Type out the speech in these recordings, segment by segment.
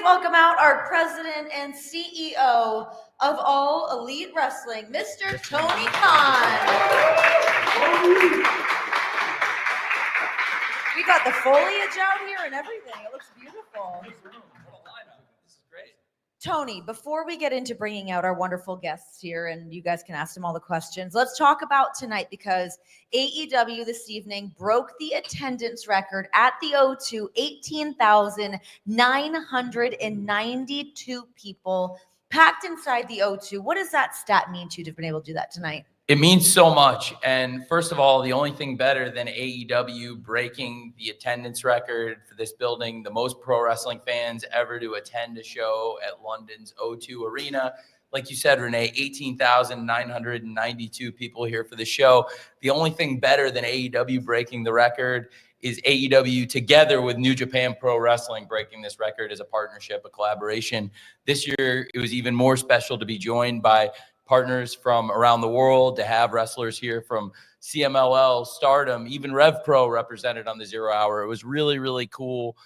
welcome out our president and CEO of all elite wrestling, Mr. Tony Khan. We got the foliage out here and everything. It looks beautiful. This is great. Tony, before we get into bringing out our wonderful guests here and you guys can ask them all the questions, let's talk about tonight because AEW this evening broke the attendance record at the O2, 18,992 people packed inside the O2. What does that stat mean to you to have been able to do that tonight? It means so much. And first of all, the only thing better than AEW breaking the attendance record for this building, the most pro wrestling fans ever to attend a show at London's O2 Arena. Like you said, Renee, 18,992 people here for the show. The only thing better than AEW breaking the record is AEW together with New Japan Pro Wrestling breaking this record as a partnership, a collaboration. This year, it was even more special to be joined by partners from around the world, to have wrestlers here from CMLL, Stardom, even Rev Pro represented on the 0 Hour. It was really, really cool.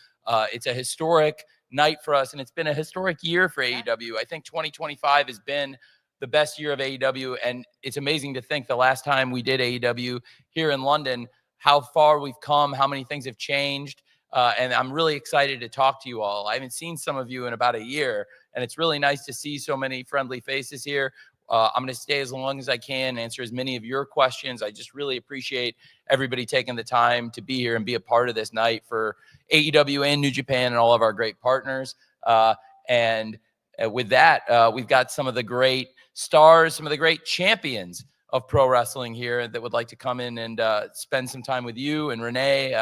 It's a historic night for us, and it's been a historic year for AEW. I think 2025 has been the best year of AEW, and it's amazing to think the last time we did AEW here in London, how far we've come, how many things have changed, and I'm really excited to talk to you all. I haven't seen some of you in about a year, and it's really nice to see so many friendly faces here. I'm going to stay as long as I can, answer as many of your questions. I just really appreciate everybody taking the time to be here and be a part of this night for AEW and New Japan and all of our great partners. And with that, we've got some of the great stars, some of the great champions of pro wrestling here that would like to come in and spend some time with you and Renee.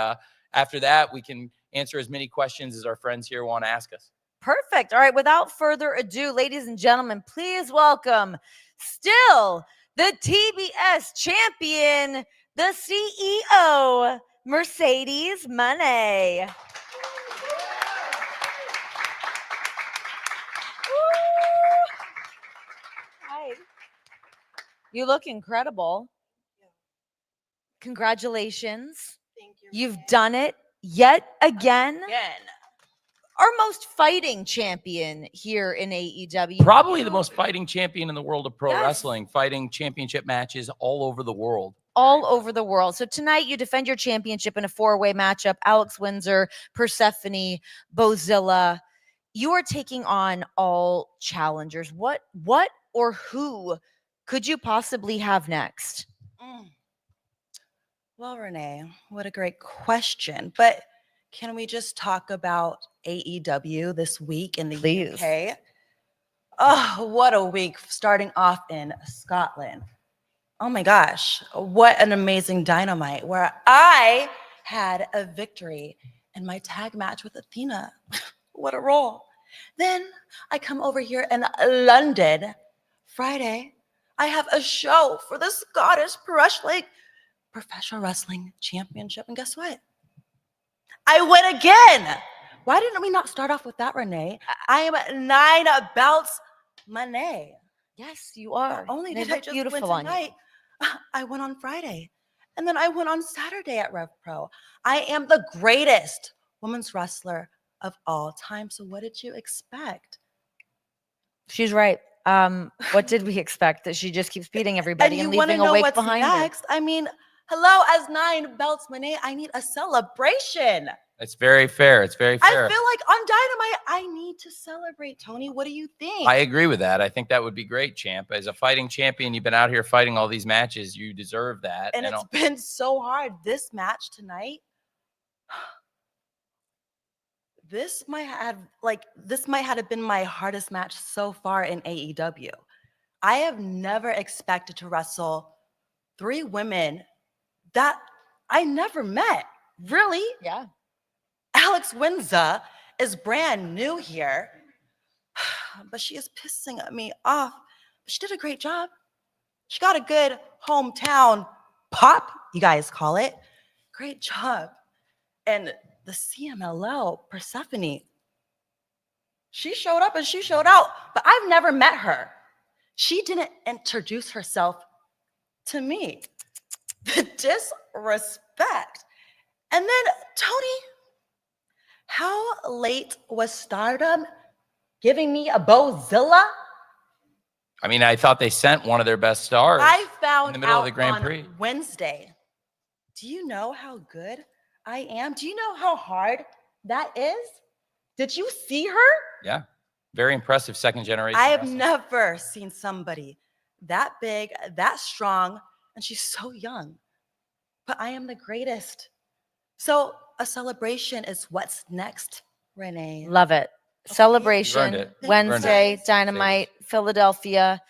After that, we can answer as many questions as our friends here want to ask us. Perfect. All right. Without further ado, ladies and gentlemen, please welcome still the TBS champion, the CEO, Mercedes Mone. Hi. You look incredible. Congratulations. Thank you. You've done it yet again. Our most fighting champion here in AEW. Probably the most fighting champion in the world of pro Yes. wrestling, fighting championship matches all over the world. All over the world. So tonight you defend your championship in a 4-way matchup. Alex Windsor, Persephone, Bozilla. You are taking on all challengers. What or who could you possibly have next? Well, Renee, what a great question. But can we just talk about AEW this week in the UK? Oh, what a week, starting off in Scotland. Oh my gosh, what an amazing Dynamite where I had a victory in my tag match with Athena. What a roll. Then I come over here in London. Friday, I have a show for the Scottish Professional Wrestling Championship. And guess what? I win again. Why didn't we not start off with that, Renee? I am 9 belts, Mone. Yes, you are. Not only They did I look just beautiful win on you. tonight, I went on Friday. And then I went on Saturday at Rev Pro. I am the greatest women's wrestler of all time. So what did you expect? She's right. What did we expect? That she just keeps beating everybody and you wanna leaving a know wake what's behind her. next? I mean, hello, as 9 belts, Mone, I need a celebration. It's very fair. It's very fair. I feel like on Dynamite, I need to celebrate. Tony, what do you think? I agree with that. I think that would be great, champ. As a fighting champion, you've been out here fighting all these matches. You deserve that. And it's been so hard. This match tonight, this might have been my hardest match so far in AEW. I have never expected to wrestle 3 women that I never met. Really? Yeah. Alex Windsor is brand new here, but she is pissing me off. But she did a great job. She got a good hometown pop, you guys call it. Great job. And the CMLL, Persephone, she showed up and she showed out, but I've never met her. She didn't introduce herself to me. The disrespect. And then, Tony, how late was Stardom giving me a Bozilla? I mean, I thought they sent one of their best stars I in found the middle out of the Grand on Prix. Wednesday. Do you know how good I am? Do you know how hard that is? Did you see her? Yeah. Very impressive second generation. I have wrestler. never seen somebody that big, that strong, and she's so young. But I am the greatest. So a celebration is what's next, Renee. Love it. You Celebration earned it. Wednesday, You earned it. Dynamite, Philadelphia.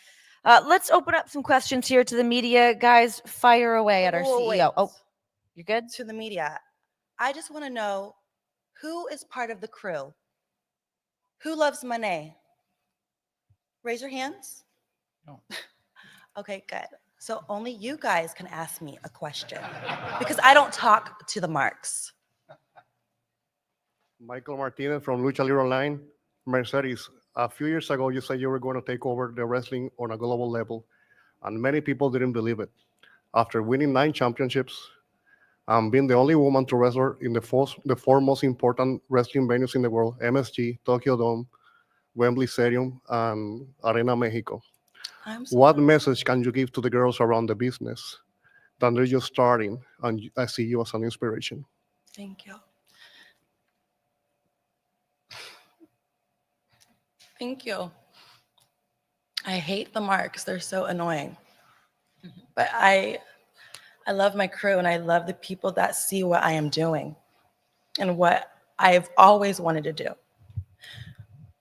Let's open up some questions here to the media. Guys, fire away at our CEO. Wait. Oh, you good? To the media, I just want to know who is part of the crew? Who loves Mone? Raise your hands. No. Okay, good. So only you guys can ask me a question because I don't talk to the marks. Michael Martinez from Lucha Libre Online. Mercedes, a few years ago, you said you were going to take over the wrestling on a global level, and many people didn't believe it. After winning 9 championships and being the only woman to wrestle in the four most important wrestling venues in the world, MSG, Tokyo Dome, Wembley Stadium, and Arena Mexico. What message can you give to the girls around the business that they're just starting, and I see you as an inspiration? Thank you. Thank you. I hate the marks. They're so annoying. But I love my crew and I love the people that see what I am doing. And what I've always wanted to do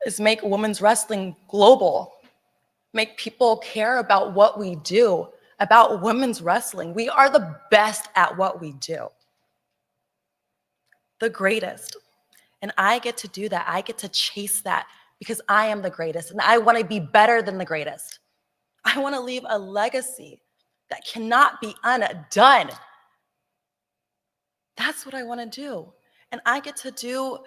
is make women's wrestling global. Make people care about what we do, about women's wrestling. We are the best at what we do. The greatest. And I get to do that. I get to chase that because I am the greatest and I want to be better than the greatest. I want to leave a legacy that cannot be undone. That's what I want to do. And I get to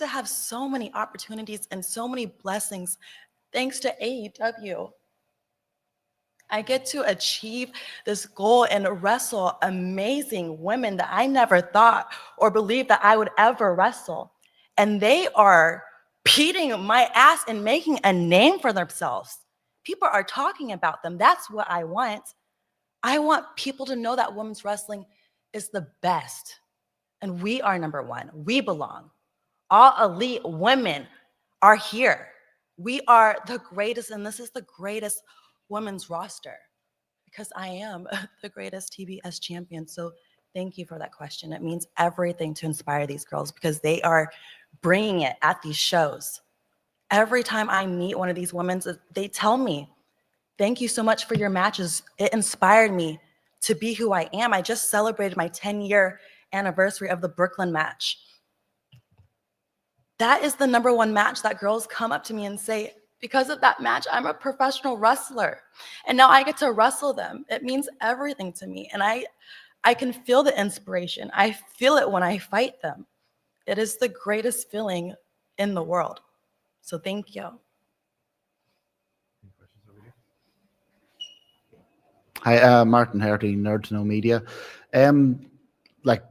have so many opportunities and so many blessings thanks to AEW. I get to achieve this goal and wrestle amazing women that I never thought or believed that I would ever wrestle. And they are beating my ass and making a name for themselves. People are talking about them. That's what I want. I want people to know that women's wrestling is the best. And we are number one. We belong. All elite women are here. We are the greatest, and this is the greatest women's roster because I am the greatest TBS champion. So thank you for that question. It means everything to inspire these girls because they are bringing it at these shows. Every time I meet one of these women, they tell me, thank you so much for your matches. It inspired me to be who I am. I just celebrated my 10-year anniversary of the Brooklyn match. That is the #1 match that girls come up to me and say, because of that match, I'm a professional wrestler. And now I get to wrestle them. It means everything to me. And I can feel the inspiration. I feel it when I fight them. It is the greatest feeling in the world. So thank you. Hi, Martin Herty, Nerd to Know Media.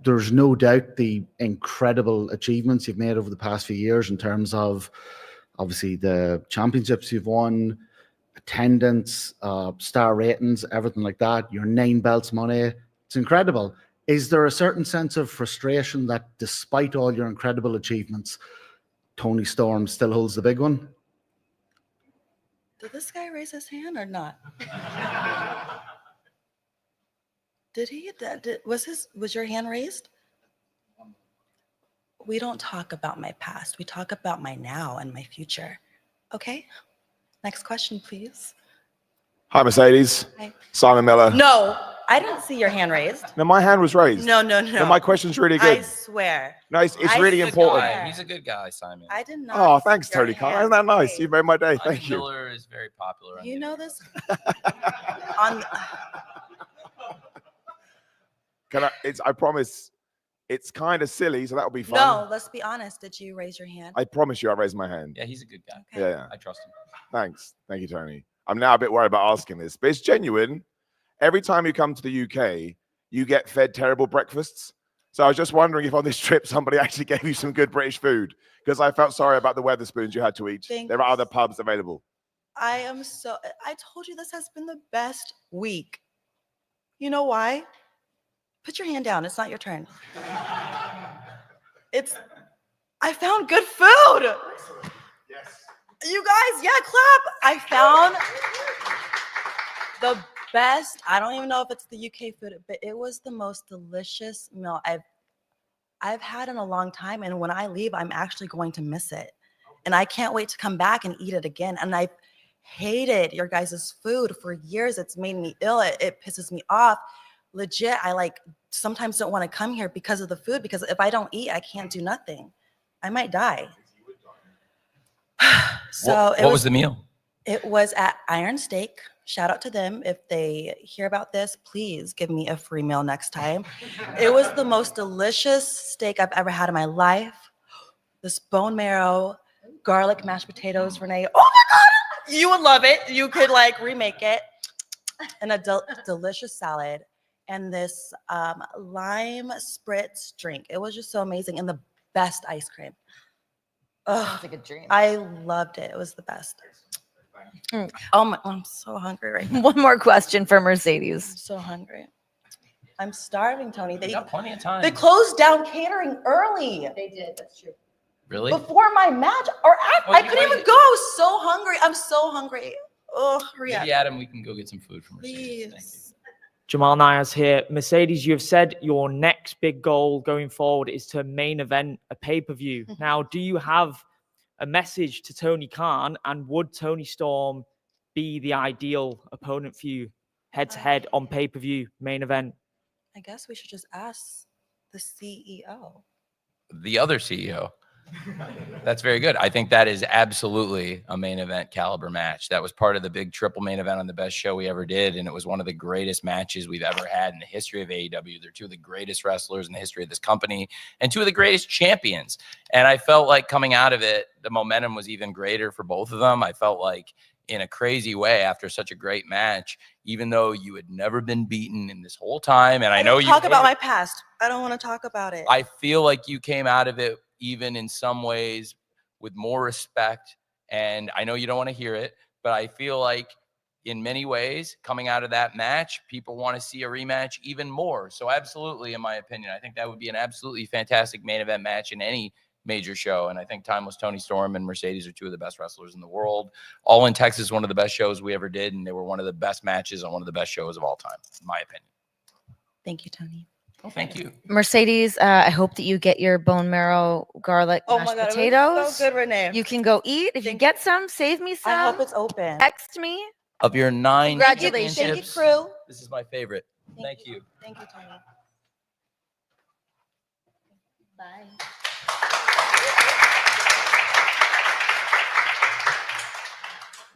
There's no doubt the incredible achievements you've made over the past few years in terms of obviously the championships you've won, attendance, star ratings, everything like that. Your 9 belts, money. It's incredible. Is there a certain sense of frustration that despite all your incredible achievements, Tony Storm still holds the big one? Did this guy raise his hand or not? Did he? Was your hand raised? We don't talk about my past. We talk about my now and my future. Okay? Next question, please. Hi, Mercedes. Hi. Simon Miller. No, I didn't see your hand raised. No, my hand was raised. No. No, my question's really good. I swear. No, it's I really swear. important. He's a good guy, Simon. I did not. Oh, thanks, see your Tony Khan. hand Isn't that nice? raised. You made my day. Simon Thank you. Miller is very popular. On You the know internet. this? I promise it's kind of silly, so that'll be fun. No, let's be honest. Did you raise your hand? I promise you I raised my hand. Yeah, he's a good guy. Okay. Yeah. I trust him. Thanks. Thank you, Tony. I'm now a bit worried about asking this, but it's genuine. Every time you come to the UK, you get fed terrible breakfasts. So I was just wondering if on this trip somebody actually gave you some good British food, because I felt sorry about the Weatherspoons you had to eat. There are other pubs available. I told you this has been the best week. You know why? Put your hand down. It's not your turn. I found good food. Yes. You guys, yeah, clap. I found the best. I don't even know if it's the UK food, but it was the most delicious meal I've had in a long time. And when I leave, I'm actually going to miss it. And I can't wait to come back and eat it again. And I've hated your guys' food for years. It's made me ill. It pisses me off. Legit, I sometimes don't want to come here because of the food, because if I don't eat, I can't do nothing. I might die. So what was the meal? It was at Iron Steak. Shout out to them. If they hear about this, please give me a free meal next time. It was the most delicious steak I've ever had in my life. This bone marrow, garlic mashed potatoes, Renee. Oh my God, you would love it. You could remake it. And a delicious salad. And this lime spritz drink. It was just so amazing. And the best ice cream. Sounds like a dream. I loved it. It was the best. Oh my, I'm so hungry right now. One more question for Mercedes. I'm so hungry. I'm starving, Tony. You got plenty of time. They closed down catering early. They did. That's true. Really? Before my match. Or Well, I couldn't even go. I was so hungry. I'm so hungry. Oh, hurry up. Maybe Adam, we can go get some food from Mercedes. Thank you. Please. Jamal Nias here. Mercedes, you have said your next big goal going forward is to main event a pay-per-view. Now, do you have a message to Tony Khan, and would Tony Storm be the ideal opponent for you head-to-head on pay-per-view main event? I guess we should just ask the CEO. The other CEO. That's very good. I think that is absolutely a main event caliber match. That was part of the big triple main event on the best show we ever did. And it was one of the greatest matches we've ever had in the history of AEW. They're two of the greatest wrestlers in the history of this company and two of the greatest champions. And I felt like coming out of it, the momentum was even greater for both of them. I felt like in a crazy way after such a great match, even though you had never been beaten in this whole time. And I know you talk about my past. I don't want to talk about it. I feel like you came out of it even in some ways with more respect. And I know you don't want to hear it, but I feel like in many ways coming out of that match, people want to see a rematch even more. So absolutely, in my opinion, I think that would be an absolutely fantastic main event match in any major show. And I think Timeless Tony Storm and Mercedes are two of the best wrestlers in the world. All in Texas, one of the best shows we ever did. And they were one of the best matches on one of the best shows of all time, in my opinion. Thank you, Tony. Well, thank you. Mercedes, I hope that you get your bone marrow garlic mashed potatoes. It was so good, Renee. You can go eat. If you get some, save me some. I hope it's open. Text me. Of your 9 Congratulations. Thank you, championships, crew. this is my favorite. Thank you. Thank you, Tony. Bye.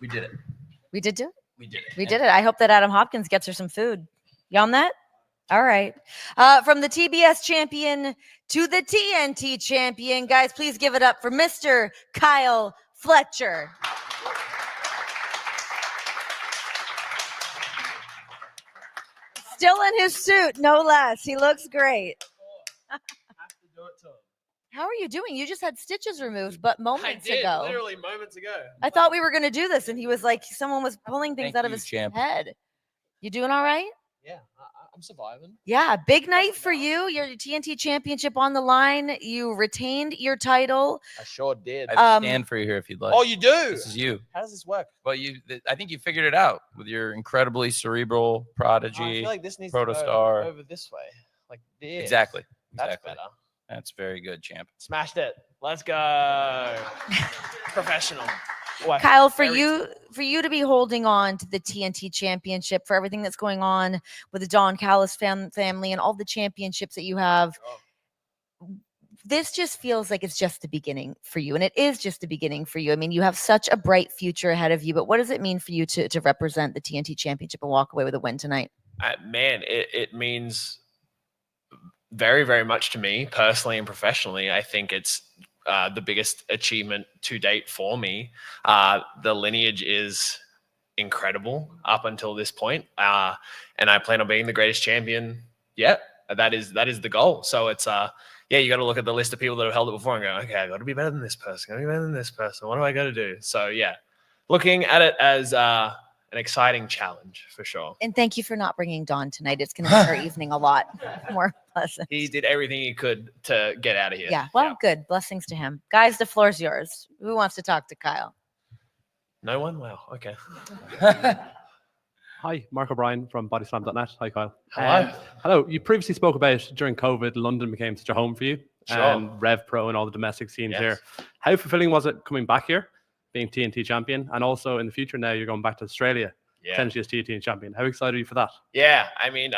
We did it. We did do it. We did it. We did it. I hope that Adam Hopkins gets her some food. You on that? All right. From the TBS champion to the TNT champion, guys, please give it up for Mr. Kyle Fletcher. Still in his suit, no less. He looks great. How are you doing? You just had stitches removed, but moments ago. Literally moments ago. I thought we were going to do this, and he was like, someone was pulling things Thank out of you, his champ. head. You doing all right? Yeah, I'm surviving. Yeah, big night for you. Your TNT championship on the line. You retained your title. I sure did. I have a stand for you here if you'd like. Oh, you do? This is you. How does this work? Well, I think you figured it out with your incredibly cerebral prodigy. I feel like this needs protostar. to go over this way. Like this. Exactly. That's Exactly. better. That's very good, champ. Smashed it. Let's go. Professional. What? Kyle, for Very you to be holding on to the TNT championship, for everything that's going on with the Don Callis family and all the championships that you have, this just feels like it's just the beginning for you. And it is just the beginning for you. I mean, you have such a bright future ahead of you, but what does it mean for you to represent the TNT championship and walk away with a win tonight? Man, it means very, very much to me personally and professionally. I think it's the biggest achievement to date for me. The lineage is incredible up until this point. And I plan on being the greatest champion yet. that is the goal. So it's you got to look at the list of people that have held it before and go, okay, I got to be better than this person. Got to be better than this person. What do I got to do? So yeah, looking at it as an exciting challenge for sure. And thank you for not bringing Dawn tonight. It's going to make our evening a lot more pleasant. He did everything he could to get out of here. Yeah. Well, good. Blessings to him. Guys, the floor's yours. Who wants to talk to Kyle? No one? Wow. Okay. Hi, Mark O'Brien from bodyslam.net. Hi, Kyle. Hello. Hello. You previously spoke about during COVID, London became such a home for you. Sure. And Rev Pro and all the domestic scenes Yes. here. How fulfilling was it coming back here, being TNT champion? And also in the future now, you're going back to Australia, potentially as TNT champion. How excited are you for that? Yeah. I mean,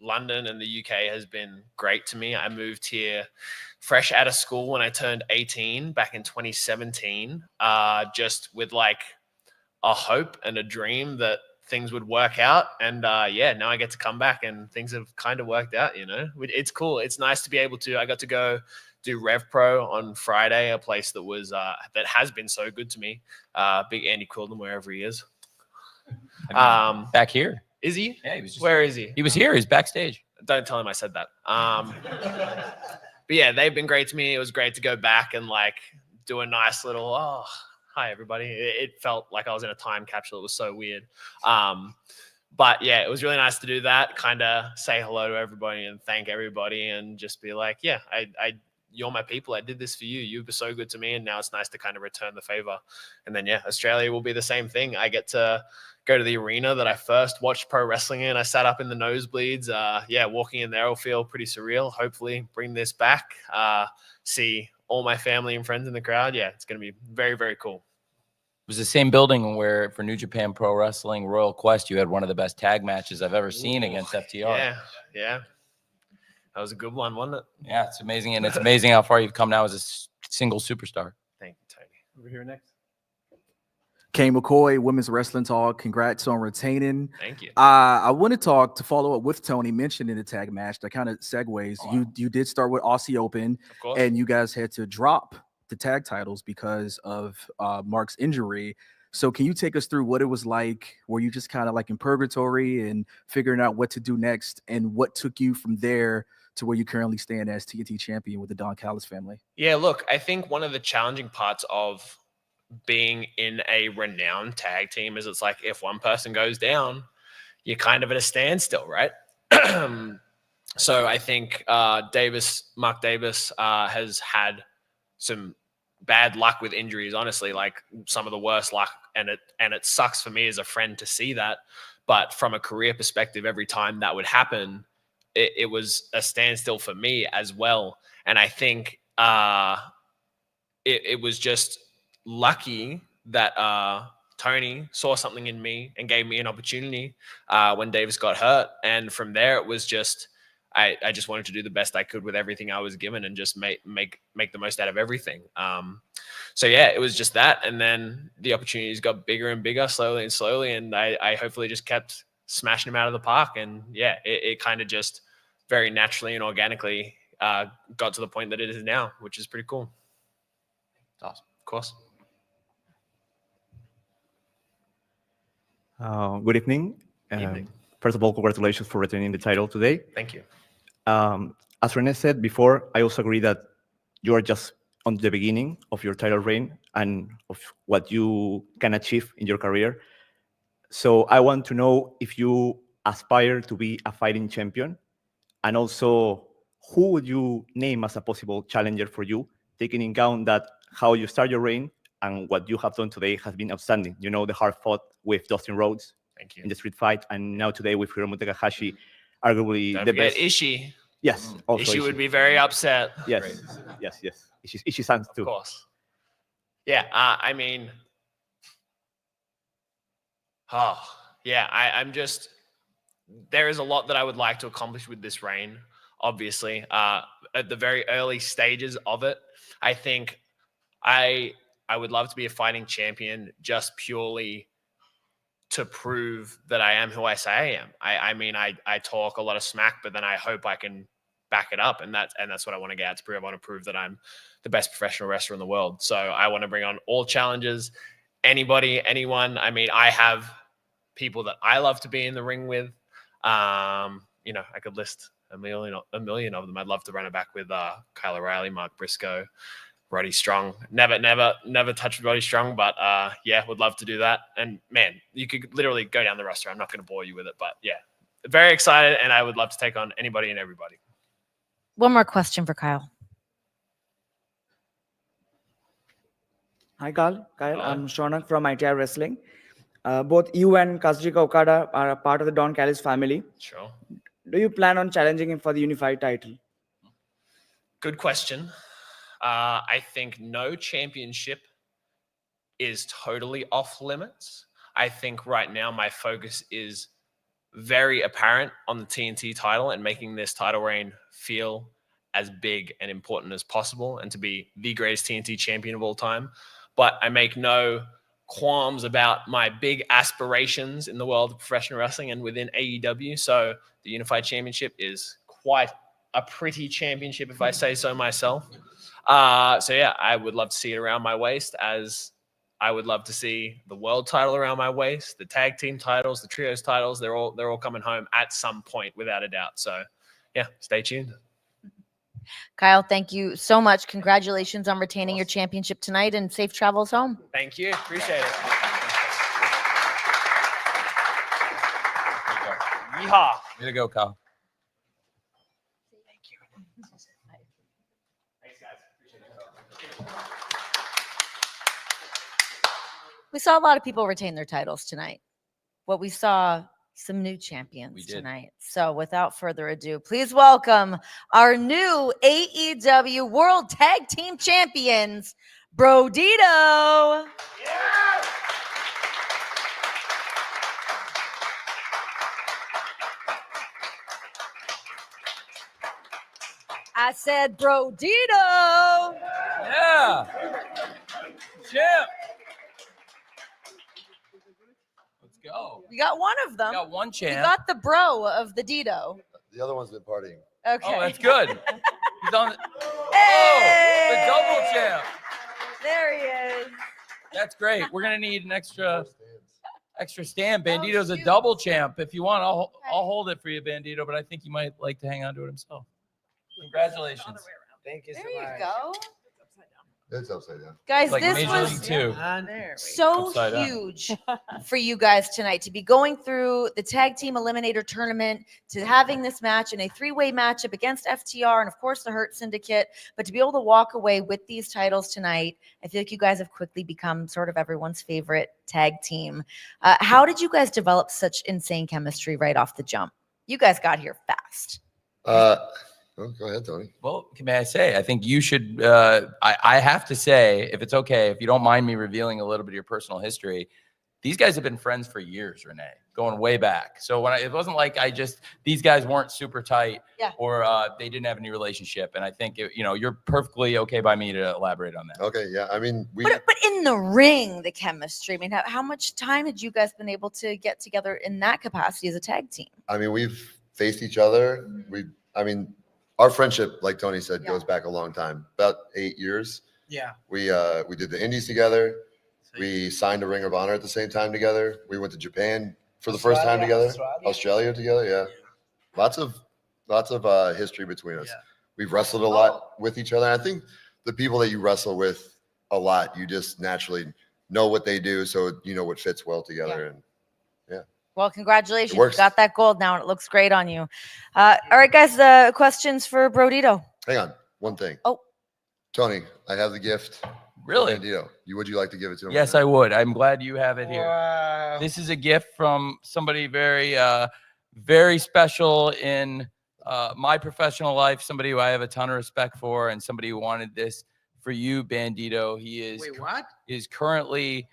London and the UK has been great to me. I moved here fresh out of school when I turned 18 back in 2017, just with like a hope and a dream that things would work out. And now I get to come back and things have kind of worked out, you know. It's cool. It's nice to be able to, I got to go do Rev Pro on Friday, a place that was that has been so good to me. Big Andy Quilden, wherever he is. Back here. Is he? Yeah, he was just, Where is he? he was here. He's backstage. Don't tell him I said that. But yeah, they've been great to me. It was great to go back and like do a nice little, hi everybody. It felt like I was in a time capsule. It was so weird. But yeah, it was really nice to do that, kind of say hello to everybody and thank everybody and just be like, yeah, you're my people. I did this for you. You were so good to me. And now it's nice to kind of return the favor. And then, yeah, Australia will be the same thing. I get to go to the arena that I first watched pro wrestling in. I sat up in the nosebleeds. Walking in there will feel pretty surreal. Hopefully bring this back, see all my family and friends in the crowd. Yeah, it's going to be very, very cool. It was the same building where for New Japan Pro Wrestling Royal Quest, you had one of the best tag matches I've ever seen against FTR. Yeah. That was a good one, wasn't it? Yeah, it's amazing. And it's amazing how far you've come now as a single superstar. Thank you, Tony. Over here next. Kane McCoy, Women's Wrestling Talk. Congrats on retaining. Thank you. I want to follow up with Tony mentioned in the tag match that kind of segues. You did start with Aussie Open, Of course. and you guys had to drop the tag titles because of Mark's injury. So can you take us through what it was like? Were you just kind of like in purgatory and figuring out what to do next, and what took you from there to where you currently stand as TNT champion with the Don Callis family? Yeah, look, I think one of the challenging parts of being in a renowned tag team is it's like if one person goes down, you're kind of at a standstill, right? So I think Mark Davis has had some bad luck with injuries, honestly, like some of the worst luck. And it sucks for me as a friend to see that. But from a career perspective, every time that would happen, it was a standstill for me as well. And I think it was just lucky that Tony saw something in me and gave me an opportunity when Davis got hurt. And from there, it was just, I just wanted to do the best I could with everything I was given and just make the most out of everything. So yeah, it was just that. And then the opportunities got bigger and bigger slowly and slowly. And I hopefully just kept smashing them out of the park. And yeah, it kind of just very naturally and organically got to the point that it is now, which is pretty cool. Awesome. Of course. Good evening. Evening. First of all, congratulations for retaining the title today. Thank you. As Rene said before, I also agree that you are just on the beginning of your title reign and of what you can achieve in your career. So I want to know if you aspire to be a fighting champion, and also who would you name as a possible challenger for you, taking in account that how you start your reign and what you have done today has been outstanding. You know, the hard fought with Dustin Rhodes Thank you. in the street fight, and now today with Hiromu Takahashi, arguably Don't the forget best. Ishii. Yes, also Ishii would be very upset. Yes, yes. Ishii-san too. Of course. Yeah, I mean, I'm just, there is a lot that I would like to accomplish with this reign, obviously. At the very early stages of it, I think I would love to be a fighting champion just purely to prove that I am who I say I am. I mean, I talk a lot of smack, but then I hope I can back it up. And that's what I want to get out to prove. I want to prove that I'm the best professional wrestler in the world. So I want to bring on all challengers, anybody, anyone. I mean, I have people that I love to be in the ring with. You know, I could list a million of them. I'd love to run it back with Kyle O'Reilly, Mark Briscoe, Roddy Strong. Never touched Roddy Strong, but yeah, would love to do that. And man, you could literally go down the roster. I'm not going to bore you with it, but yeah, very excited, and I would love to take on anybody and everybody. One more question for Kyle. Hi, Kyle. I'm Shonak from ITR Wrestling. Both you and Kazuchika Okada are a part of the Don Callis family. Sure. Do you plan on challenging him for the unified title? Good question. I think no championship is totally off limits. I think right now my focus is very apparent on the TNT title and making this title reign feel as big and important as possible and to be the greatest TNT champion of all time. But I make no qualms about my big aspirations in the world of professional wrestling and within AEW. So the Unified Championship is quite a pretty championship, if I say so myself. So yeah, I would love to see it around my waist, as I would love to see the world title around my waist, the tag team titles, the trios titles. They're all coming home at some point, without a doubt. So yeah, stay tuned. Kyle, thank you so much. Congratulations on retaining your championship tonight, and safe travels home. Thank you. Appreciate it. Yeehaw. Way to go, Kyle. Thank you. Thanks, guys. Appreciate it. We saw a lot of people retain their titles tonight. What we saw, some new champions tonight. So without further ado, please welcome our new AEW World Tag Team Champions, Brodito. Yeah. I said Brodito. Yeah. Champ. Let's go. We got one of them. We got one champ. We got the bro of the Dito. The other one's been partying. Okay. Oh, that's good. He's on. Hey! Oh, the double champ. There he is. That's great. We're gonna need an extra stand. Bandito's a double champ. If you want, I'll hold it for you, Bandito. But I think he might like to hang on to it himself. Congratulations. Thank you so There you much. go. It's upside down. Guys, Like this Major was League Two. so Upside down. huge for you guys tonight to be going through the tag team eliminator tournament, to having this match in a three-way matchup against FTR and of course the Hurt Syndicate, but to be able to walk away with these titles tonight. I feel like you guys have quickly become sort of everyone's favorite tag team. How did you guys develop such insane chemistry right off the jump? You guys got here fast. Well, go ahead, Tony. Well, may I say, I think you should, I have to say, if it's okay, if you don't mind me revealing a little bit of your personal history, these guys have been friends for years, Renee, going way back. So it wasn't like these guys weren't super tight or they didn't have any relationship. And I think, you're perfectly okay by me to elaborate on that. Okay, yeah. I mean, But in the ring, the chemistry, I mean, how much time had you guys been able to get together in that capacity as a tag team? I mean, we've faced each other. Our friendship, like Tony said, goes back a long time, about 8 years. Yeah. We did the Indies together. We signed a Ring of Honor at the same time together. We went to Japan for the first time together. Australia together, yeah. Lots of history between us. Yeah. We've wrestled a lot with each other. And I think the people that you wrestle with a lot, you just naturally know what they do, so you know what fits well together. And Well, congratulations. It You works. got that gold now, and it looks great on you. All right, guys, questions for Brodito. hang on, one thing. Oh. Tony, I have the gift. Really? Bandito. Would you like to give it to him? Yes, I would. I'm glad you have it here. Wow. This is a gift from somebody very, very special in my professional life, somebody who I have a ton of respect for, and somebody who wanted this for you, Bandito. He is currently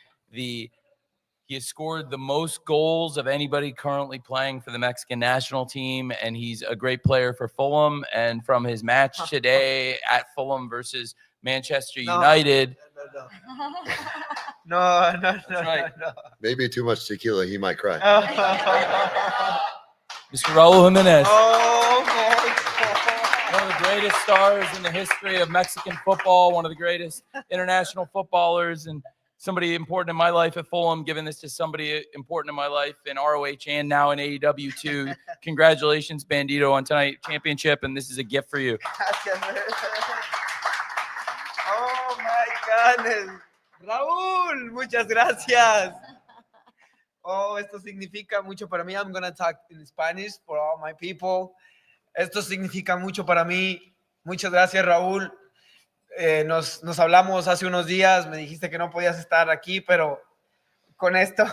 he has scored the most goals of anybody currently playing for the Mexican national team, and he's a great player for Fulham. And from his match today at Fulham versus Manchester United. No. right. Maybe too much tequila, he might cry. Mr. Raul Jimenez, Oh my one of the greatest stars in the history of Mexican football, one of the greatest international footballers. And somebody important in my life at Fulham, giving this to somebody important in my life in ROH and now in AEW too. Congratulations, Bandito, on tonight's championship, and this is a gift for you. Oh my goodness. Raúl, muchas gracias. Oh, esto significa mucho para mí. I'm going to talk in Spanish for all my people. Esto significa mucho para mí. Muchas gracias, Raúl. Nos hablamos hace unos días. Me dijiste que no podías estar aquí, pero con esto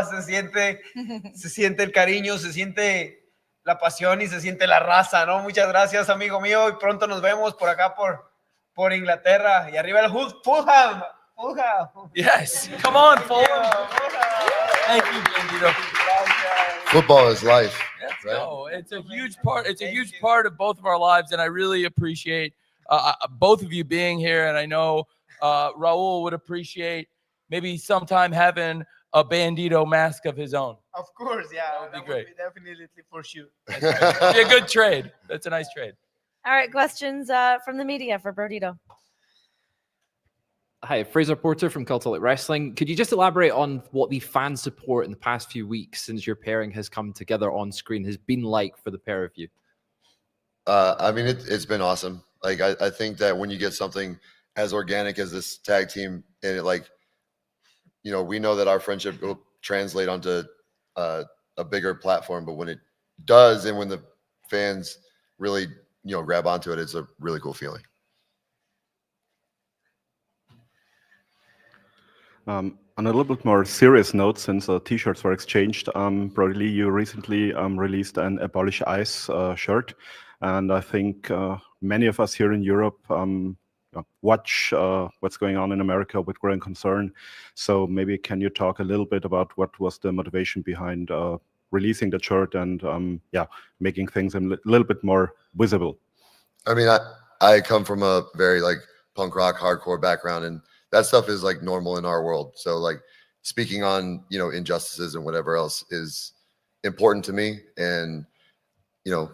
se siente el cariño, se siente la pasión y se siente la raza, ¿no? Muchas gracias, amigo mío. Y pronto nos vemos por acá, por Inglaterra. Y arriba el Fulham. Yes, come on, Fulham. Thank you, Bandito. Football is life. Right? No, it's a huge part. It's a huge part of both of our lives, and I really appreciate both of you being here. And I know Raul would appreciate maybe sometime having a Bandito mask of his own. Of course, yeah. That would be great. Would be definitely for sure. It'd be a good trade. That's a nice trade. All right, questions from the media for Brodito. Hi, Fraser Porter from Cultaholic Wrestling. Could you just elaborate on what the fan support in the past few weeks since your pairing has come together on screen has been like for the pair of you? I mean, it's been awesome. Like, I think that when you get something as organic as this tag team, and it, like, you know, we know that our friendship will translate onto a bigger platform, but when it does, and when the fans really, you know, grab onto it, it's a really cool feeling. On a little bit more serious note, since T-shirts were exchanged, Brody, you recently released an Abolish ICE shirt, and I think many of us here in Europe watch what's going on in America with growing concern. So maybe can you talk a little bit about what was the motivation behind releasing the shirt and making things a little bit more visible? I mean, I come from a very like punk rock hardcore background, and that stuff is like normal in our world. So like speaking on, you know, injustices and whatever else is important to me. And, you know,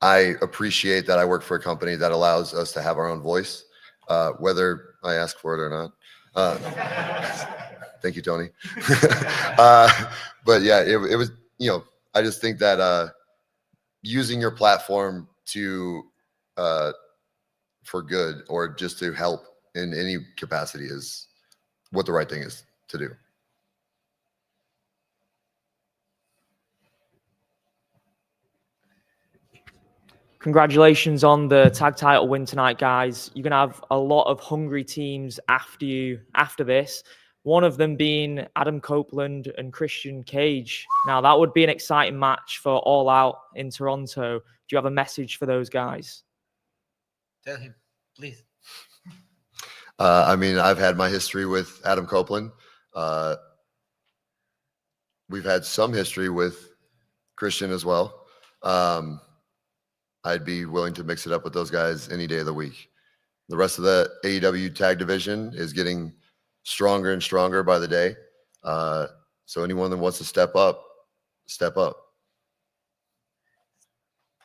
I appreciate that I work for a company that allows us to have our own voice, whether I ask for it or not. Thank you, Tony. But yeah, it was, you know, I just think that using your platform to for good or just to help in any capacity is what the right thing is to do. Congratulations on the tag title win tonight, guys. You're going to have a lot of hungry teams after you after this. One of them being Adam Copeland and Christian Cage. Now, that would be an exciting match for All Out in Toronto. Do you have a message for those guys? Tell him, please. I mean, I've had my history with Adam Copeland. We've had some history with Christian as well. I'd be willing to mix it up with those guys any day of the week. The rest of the AEW tag division is getting stronger and stronger by the day. So anyone that wants to step up, step up.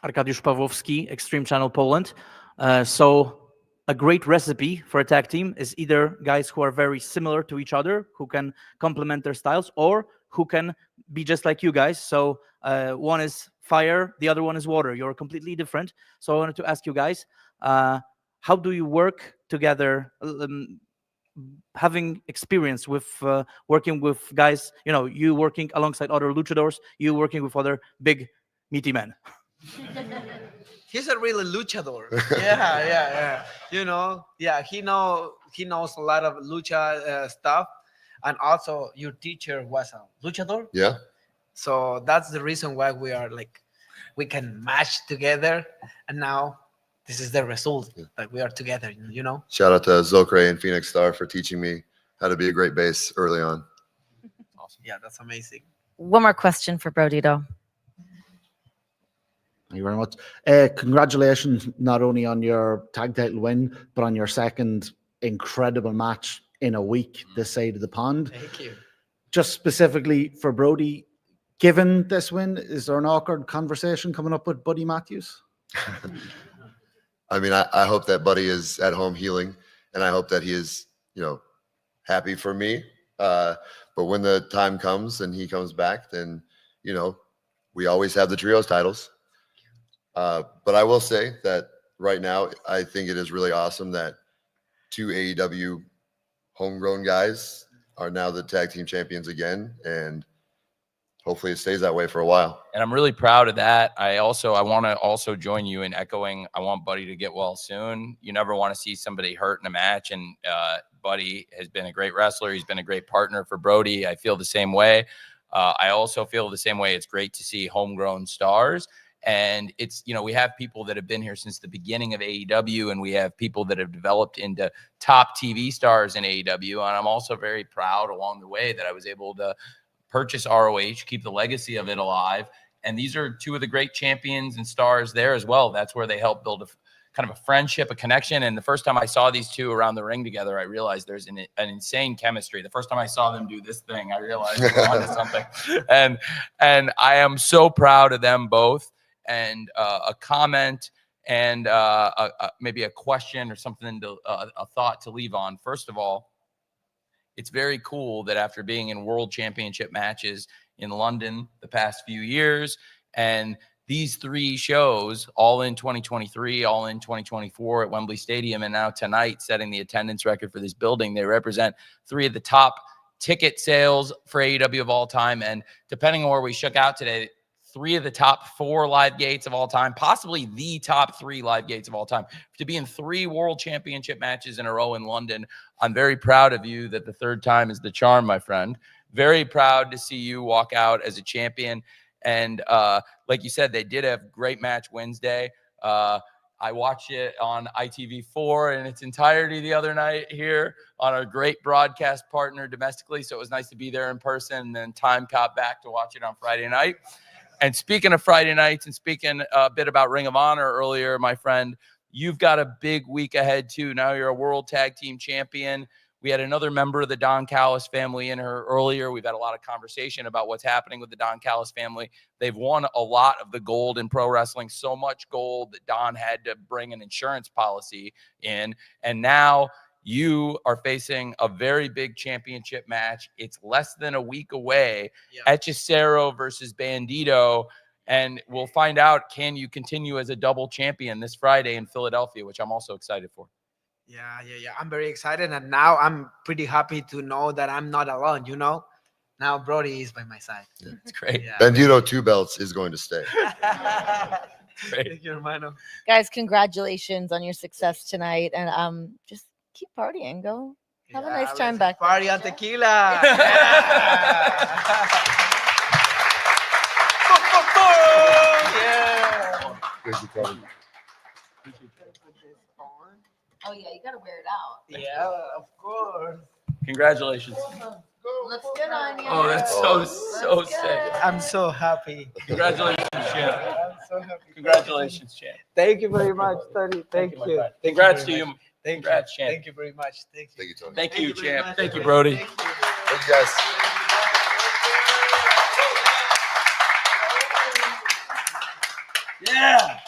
Arkadiusz Pawłowski, Extreme Channel Poland. So a great recipe for a tag team is either guys who are very similar to each other, who can complement their styles, or who can be just like you guys. So one is fire, the other one is water. You're completely different. So I wanted to ask you guys, how do you work together, having experience with working with guys, you know, you working alongside other luchadors, you working with other big meaty men? He's a really luchador. Yeah. You know, yeah, he knows a lot of lucha stuff. And also your teacher was a luchador. Yeah. So that's the reason why we are like, we can match together. And now this is the result that we are together, you know? Shout out to Zokre and Phoenix Star for teaching me how to be a great bass early on. Awesome. Yeah, that's amazing. One more question for Brodito. Thank you very much. Congratulations not only on your tag title win, but on your second incredible match in a week this side of the pond. Thank you. Just specifically for Brody, given this win, is there an awkward conversation coming up with Buddy Matthews? I mean, I hope that Buddy is at home healing, and I hope that he is, you know, happy for me. But when the time comes and he comes back, then, you know, we always have the trios titles. But I will say that right now, I think it is really awesome that 2 AEW homegrown guys are now the tag team champions again. And hopefully it stays that way for a while. And I'm really proud of that. I want to also join you in echoing, I want Buddy to get well soon. You never want to see somebody hurt in a match. And Buddy has been a great wrestler. He's been a great partner for Brody. I feel the same way. I also feel the same way. It's great to see homegrown stars. And it's, you know, we have people that have been here since the beginning of AEW, and we have people that have developed into top TV stars in AEW. And I'm also very proud along the way that I was able to purchase ROH, keep the legacy of it alive. And these are 2 of the great champions and stars there as well. That's where they help build a kind of a friendship, a connection. And the first time I saw these 2 around the ring together, I realized there's an insane chemistry. The first time I saw them do this thing, I realized we're onto something. And I am so proud of them both. And a comment and maybe a question or something, a thought to leave on. First of all, it's very cool that after being in world championship matches in London the past few years, and these 3 shows, all in 2023, all in 2024 at Wembley Stadium, and now tonight setting the attendance record for this building, they represent 3 of the top ticket sales for AEW of all time. And depending on where we shook out today, 3 of the top 4 live gates of all time, possibly the top 3 live gates of all time. To be in 3 world championship matches in a row in London, I'm very proud of you that the 3rd time is the charm, my friend. Very proud to see you walk out as a champion. And like you said, they did have a great match Wednesday. I watched it on ITV4 in its entirety the other night here on our great broadcast partner domestically. So it was nice to be there in person, and then time caught back to watch it on Friday night. And speaking of Friday nights and speaking a bit about Ring of Honor earlier, my friend, you've got a big week ahead too. Now you're a world tag team champion. We had another member of the Don Callis family in here earlier. We've had a lot of conversation about what's happening with the Don Callis family. They've won a lot of the gold in pro wrestling, so much gold that Don had to bring an insurance policy in. And now you are facing a very big championship match. It's less than a week away. Hechicero versus Brodito. And we'll find out, can you continue as a double champion this Friday in Philadelphia, which I'm also excited for. Yeah. I'm very excited. And now I'm pretty happy to know that I'm not alone, you know? Now Brody is by my side. Yeah. It's great. Yeah. Brodito 2 belts is going to stay. Great. Thank you, hermano. Guys, congratulations on your success tonight. And just keep partying. Go have a nice time back there. Party on tequila. Oh yeah, you gotta wear it out. Yeah, of course. Congratulations. Looks good on you. Oh, that's so sick. I'm so happy. Congratulations, champ. I'm so happy. Congratulations, champ. Thank you very much, Tony. Thank you. My friend. Congrats to you. Congrats, champ. Thank you very much. Thank you. Thank you, Tony. Thank you, very champ. much. Thank you, Brody. Thank you. Thank you, guys. Yeah.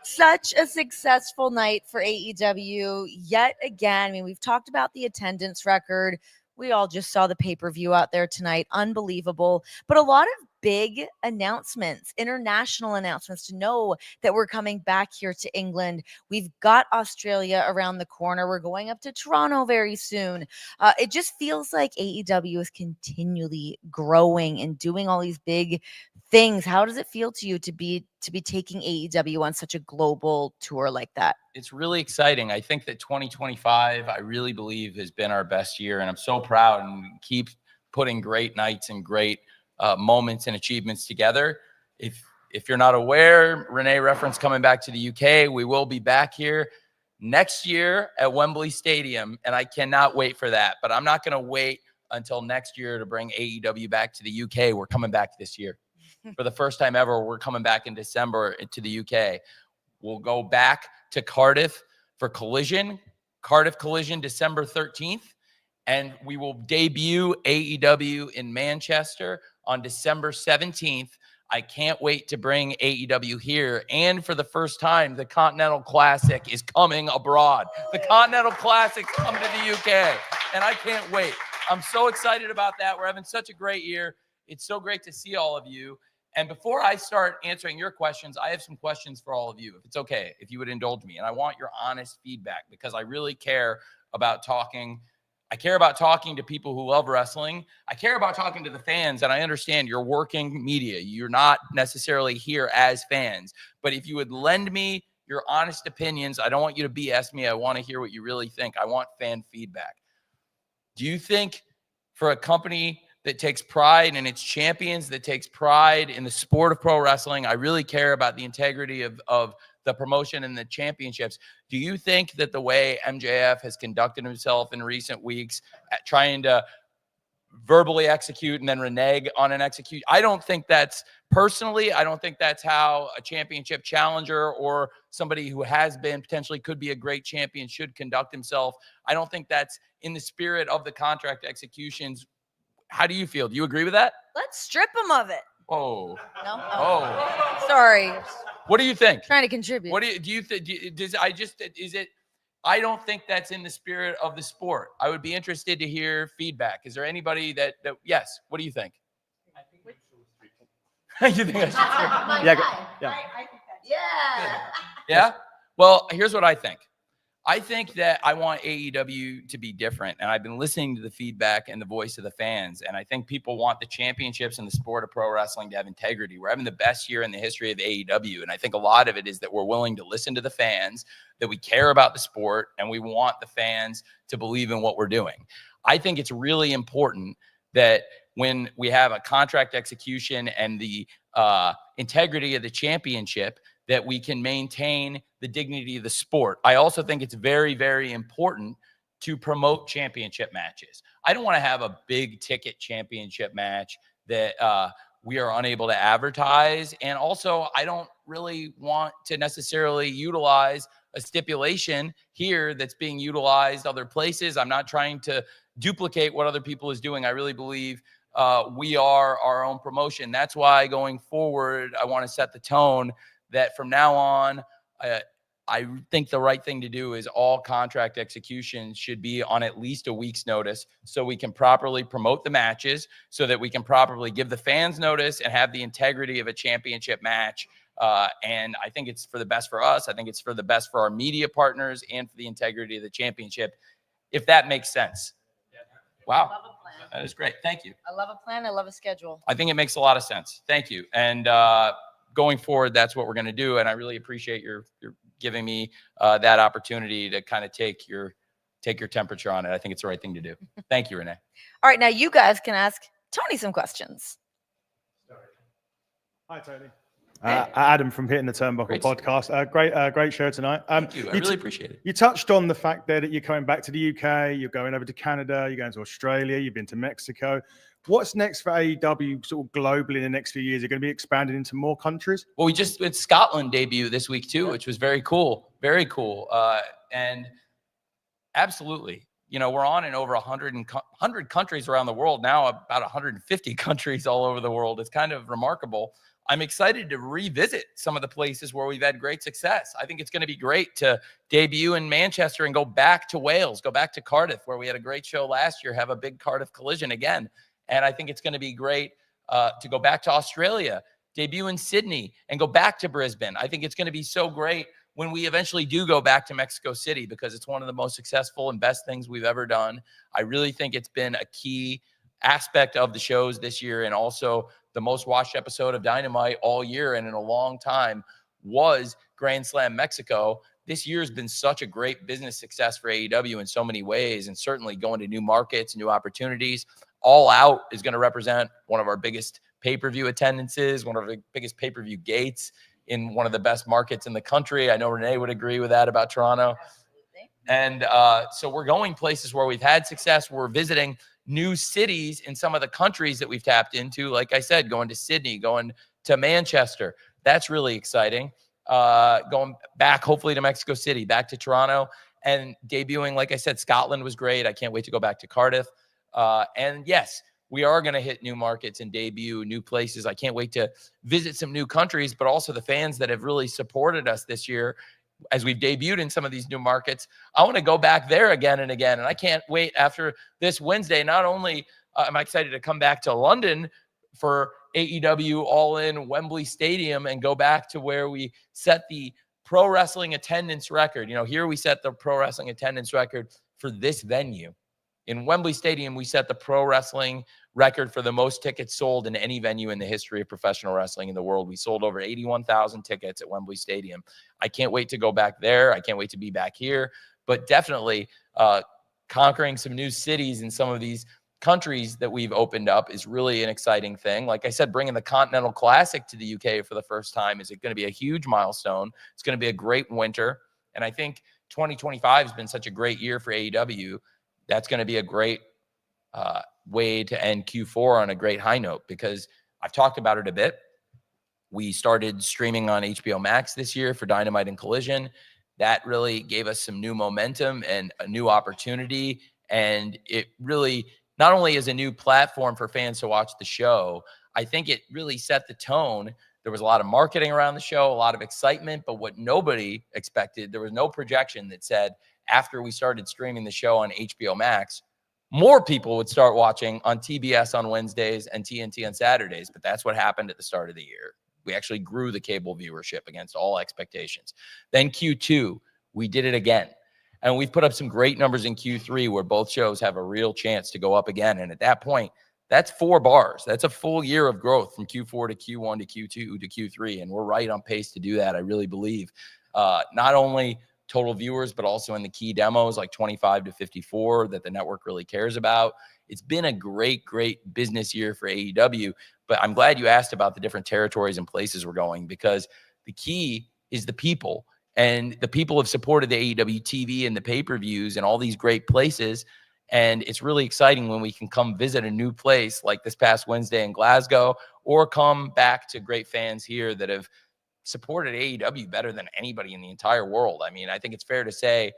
Such a successful night for AEW yet again. I mean, we've talked about the attendance record. We all just saw the pay-per-view out there tonight. Unbelievable. But a lot of big announcements, international announcements to know that we're coming back here to England. We've got Australia around the corner. We're going up to Toronto very soon. It just feels like AEW is continually growing and doing all these big things. How does it feel to you to be taking AEW on such a global tour like that? It's really exciting. I think that 2025, I really believe, has been our best year, and I'm so proud, and we keep putting great nights and great moments and achievements together. If you're not aware, Renee referenced coming back to the UK. We will be back here next year at Wembley Stadium, and I cannot wait for that. But I'm not going to wait until next year to bring AEW back to the UK. We're coming back this year. For the first time ever, we're coming back in December to the UK. We'll go back to Cardiff for Collision, Cardiff Collision, December 13th. And we will debut AEW in Manchester on December 17th. I can't wait to bring AEW here. And for the first time, the Continental Classic is coming abroad. The Continental Classic's coming to the UK, and I can't wait. I'm so excited about that. We're having such a great year. It's so great to see all of you. And before I start answering your questions, I have some questions for all of you, if it's okay, if you would indulge me. And I want your honest feedback because I really care about talking. I care about talking to people who love wrestling. I care about talking to the fans, and I understand you're working media. You're not necessarily here as fans. But if you would lend me your honest opinions, I don't want you to BS me. I want to hear what you really think. I want fan feedback. Do you think for a company that takes pride in its champions, that takes pride in the sport of pro wrestling, I really care about the integrity of the promotion and the championships. Do you think that the way MJF has conducted himself in recent weeks, at trying to verbally execute and then renege on an execute, I don't think that's personally, I don't think that's how a championship challenger or somebody who has been potentially could be a great champion should conduct himself. I don't think that's in the spirit of the contract executions. How do you feel? Do you agree with that? Let's strip him of it. Oh. No? Oh. Sorry. What do you think? Trying to contribute. What do you think? I don't think that's in the spirit of the sport. I would be interested to hear feedback. Is there anybody that yes, what do you think? You think I should? Yeah. Yeah. Yeah. Well, here's what I think. I think that I want AEW to be different. And I've been listening to the feedback and the voice of the fans. And I think people want the championships in the sport of pro wrestling to have integrity. We're having the best year in the history of AEW. And I think a lot of it is that we're willing to listen to the fans, that we care about the sport, and we want the fans to believe in what we're doing. I think it's really important that when we have a contract execution and the integrity of the championship, that we can maintain the dignity of the sport. I also think it's very, very important to promote championship matches. I don't want to have a big ticket championship match that we are unable to advertise. And also, I don't really want to necessarily utilize a stipulation here that's being utilized other places. I'm not trying to duplicate what other people is doing. I really believe we are our own promotion. That's why going forward, I want to set the tone that from now on, I think the right thing to do is all contract executions should be on at least a week's notice so we can properly promote the matches, so that we can properly give the fans notice and have the integrity of a championship match. And I think it's for the best for us. I think it's for the best for our media partners and for the integrity of the championship, if that makes sense. Wow. That is great. Thank you. I love a plan. I love a schedule. I think it makes a lot of sense. Thank you. And going forward, that's what we're going to do. And I really appreciate your giving me that opportunity to kind of take your temperature on it. I think it's the right thing to do. Thank you, Renee. All right. Now you guys can ask Tony some questions. Hi, Tony. Adam from Hitting the Turnbuckle podcast. Great show tonight. Thank you. I really appreciate it. You touched on the fact there that you're coming back to the UK, you're going over to Canada, you're going to Australia, you've been to Mexico. What's next for AEW sort of globally in the next few years? You're going to be expanding into more countries? Well, we just did Scotland debut this week too, which was very cool. Very cool. And absolutely, you know, we're on in over 100 countries around the world now, about 150 countries all over the world. It's kind of remarkable. I'm excited to revisit some of the places where we've had great success. I think it's going to be great to debut in Manchester and go back to Wales, go back to Cardiff, where we had a great show last year, have a big Cardiff Collision again. And I think it's going to be great to go back to Australia, debut in Sydney, and go back to Brisbane. I think it's going to be so great when we eventually do go back to Mexico City, because it's one of the most successful and best things we've ever done. I really think it's been a key aspect of the shows this year, and also the most watched episode of Dynamite all year and in a long time was Grand Slam Mexico. This year has been such a great business success for AEW in so many ways, and certainly going to new markets, new opportunities. All Out is going to represent one of our biggest pay-per-view attendances, one of the biggest pay-per-view gates in one of the best markets in the country. I know Renee would agree with that about Toronto. Absolutely. And so we're going places where we've had success. We're visiting new cities in some of the countries that we've tapped into. Like I said, going to Sydney, going to Manchester. That's really exciting. Going back, hopefully, to Mexico City, back to Toronto, and debuting, like I said, Scotland was great. I can't wait to go back to Cardiff. And yes, we are going to hit new markets and debut new places. I can't wait to visit some new countries, but also the fans that have really supported us this year as we've debuted in some of these new markets. I want to go back there again and again. And I can't wait after this Wednesday. Not only am I excited to come back to London for AEW All In Wembley Stadium and go back to where we set the pro wrestling attendance record. You know, here we set the pro wrestling attendance record for this venue. In Wembley Stadium, we set the pro wrestling record for the most tickets sold in any venue in the history of professional wrestling in the world. We sold over 81,000 tickets at Wembley Stadium. I can't wait to go back there. I can't wait to be back here. But definitely conquering some new cities in some of these countries that we've opened up is really an exciting thing. Like I said, bringing the Continental Classic to the UK for the first time is going to be a huge milestone. It's going to be a great winter. And I think 2025 has been such a great year for AEW. That's going to be a great way to end Q4 on a great high note, because I've talked about it a bit. We started streaming on HBO Max this year for Dynamite and Collision. That really gave us some new momentum and a new opportunity. And it really not only is a new platform for fans to watch the show, I think it really set the tone. There was a lot of marketing around the show, a lot of excitement, but what nobody expected, there was no projection that said after we started streaming the show on HBO Max, more people would start watching on TBS on Wednesdays and TNT on Saturdays. But that's what happened at the start of the year. We actually grew the cable viewership against all expectations. Then Q2, we did it again. And we've put up some great numbers in Q3 where both shows have a real chance to go up again. And at that point, that's 4 bars. That's a full year of growth from Q4 to Q1 to Q2 to Q3. And we're right on pace to do that, I really believe. Not only total viewers, but also in the key demos like 25 to 54 that the network really cares about. It's been a great, great business year for AEW. But I'm glad you asked about the different territories and places we're going, because the key is the people. And the people have supported the AEW TV and the pay-per-views and all these great places. And it's really exciting when we can come visit a new place like this past Wednesday in Glasgow, or come back to great fans here that have supported AEW better than anybody in the entire world. I mean, I think it's fair to say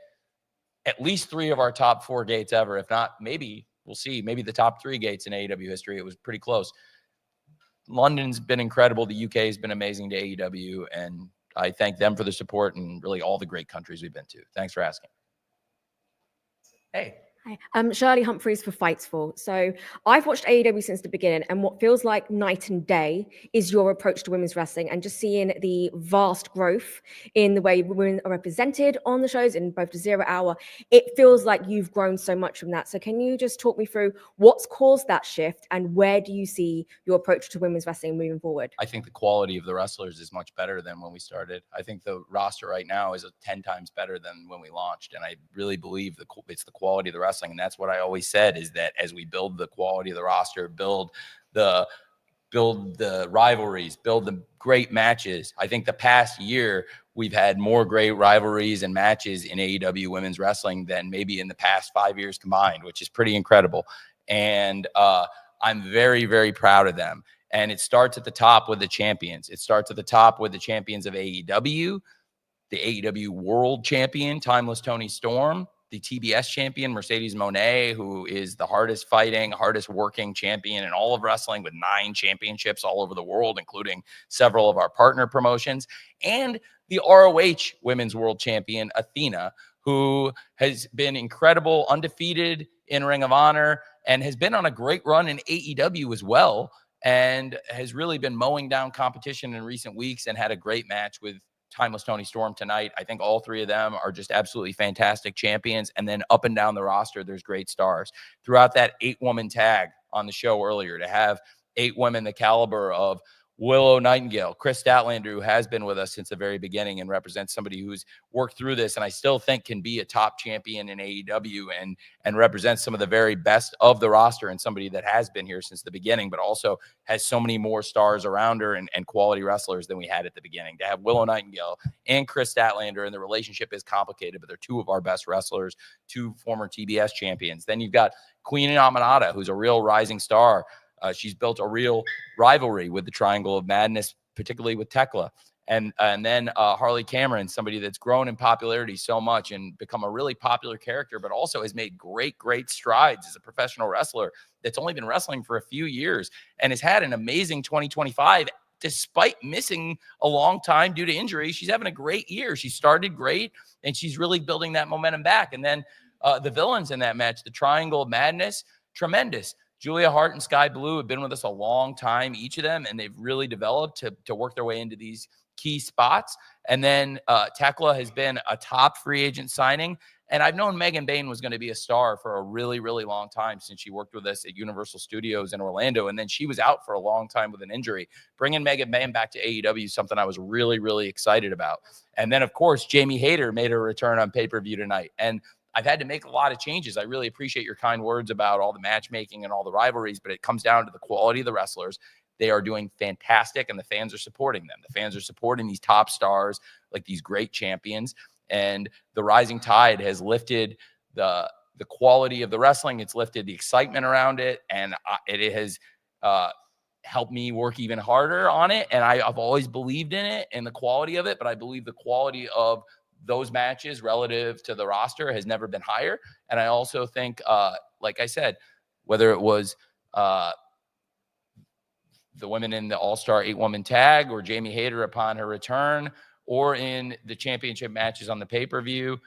at least 3 of our top 4 gates ever, if not, maybe we'll see, maybe the top 3 gates in AEW history. It was pretty close. London's been incredible. The UK has been amazing to AEW, and I thank them for the support and really all the great countries we've been to. Thanks for asking. Hey. Hi, I'm Shirley Humphreys for Fightful. So I've watched AEW since the beginning, and what feels like night and day is your approach to women's wrestling, and just seeing the vast growth in the way women are represented on the shows in both the 0 hour. It feels like you've grown so much from that. So can you just talk me through what's caused that shift, and where do you see your approach to women's wrestling moving forward? I think the quality of the wrestlers is much better than when we started. I think the roster right now is 10 times better than when we launched. And I really believe it's the quality of the wrestling. And that's what I always said, is that as we build the quality of the roster, build the rivalries, build the great matches. I think the past year we've had more great rivalries and matches in AEW women's wrestling than maybe in the past 5 years combined, which is pretty incredible. And I'm very, very proud of them. And it starts at the top with the champions. It starts at the top with the champions of AEW, the AEW World Champion, Timeless Toni Storm, the TBS champion, Mercedes Mone, who is the hardest fighting, hardest working champion in all of wrestling, with 9 championships all over the world, including several of our partner promotions, and the ROH Women's World Champion, Athena, who has been incredible, undefeated in Ring of Honor, and has been on a great run in AEW as well, and has really been mowing down competition in recent weeks and had a great match with Timeless Toni Storm tonight. I think all 3 of them are just absolutely fantastic champions. And then up and down the roster, there's great stars. Throughout that 8-woman tag on the show earlier, to have 8 women the caliber of Willow Nightingale, Chris Statlander, who has been with us since the very beginning and represents somebody who's worked through this, and I still think can be a top champion in AEW and represents some of the very best of the roster, and somebody that has been here since the beginning, but also has so many more stars around her and quality wrestlers than we had at the beginning. To have Willow Nightingale and Chris Statlander, and the relationship is complicated, but they're 2 of our best wrestlers, 2 former TBS champions. Then you've got Queen Aminata, who's a real rising star. She's built a real rivalry with the Triangle of Madness, particularly with Tekla. And then Harley Cameron, somebody that's grown in popularity so much and become a really popular character, but also has made great strides as a professional wrestler that's only been wrestling for a few years and has had an amazing 2025 despite missing a long time due to injury. She's having a great year. She started great, and she's really building that momentum back. And then the villains in that match, the Triangle of Madness, tremendous. Julia Hart and Sky Blue have been with us a long time, each of them, and they've really developed to work their way into these key spots. And then Tekla has been a top free agent signing. And I've known Megan Bain was going to be a star for a really long time since she worked with us at Universal Studios in Orlando. And then she was out for a long time with an injury. Bringing Megan Bain back to AEW is something I was really excited about. And then, of course, Jamie Hayter made her return on pay-per-view tonight. And I've had to make a lot of changes. I really appreciate your kind words about all the matchmaking and all the rivalries, but it comes down to the quality of the wrestlers. They are doing fantastic, and the fans are supporting them. The fans are supporting these top stars, like these great champions. And the rising tide has lifted the quality of the wrestling. It's lifted the excitement around it, and it has helped me work even harder on it. And I've always believed in it and the quality of it, but I believe the quality of those matches relative to the roster has never been higher. And I also think, like I said, whether it was the women in the All-Star 8-woman tag or Jamie Hayter upon her return, or in the championship matches on the pay-per-view,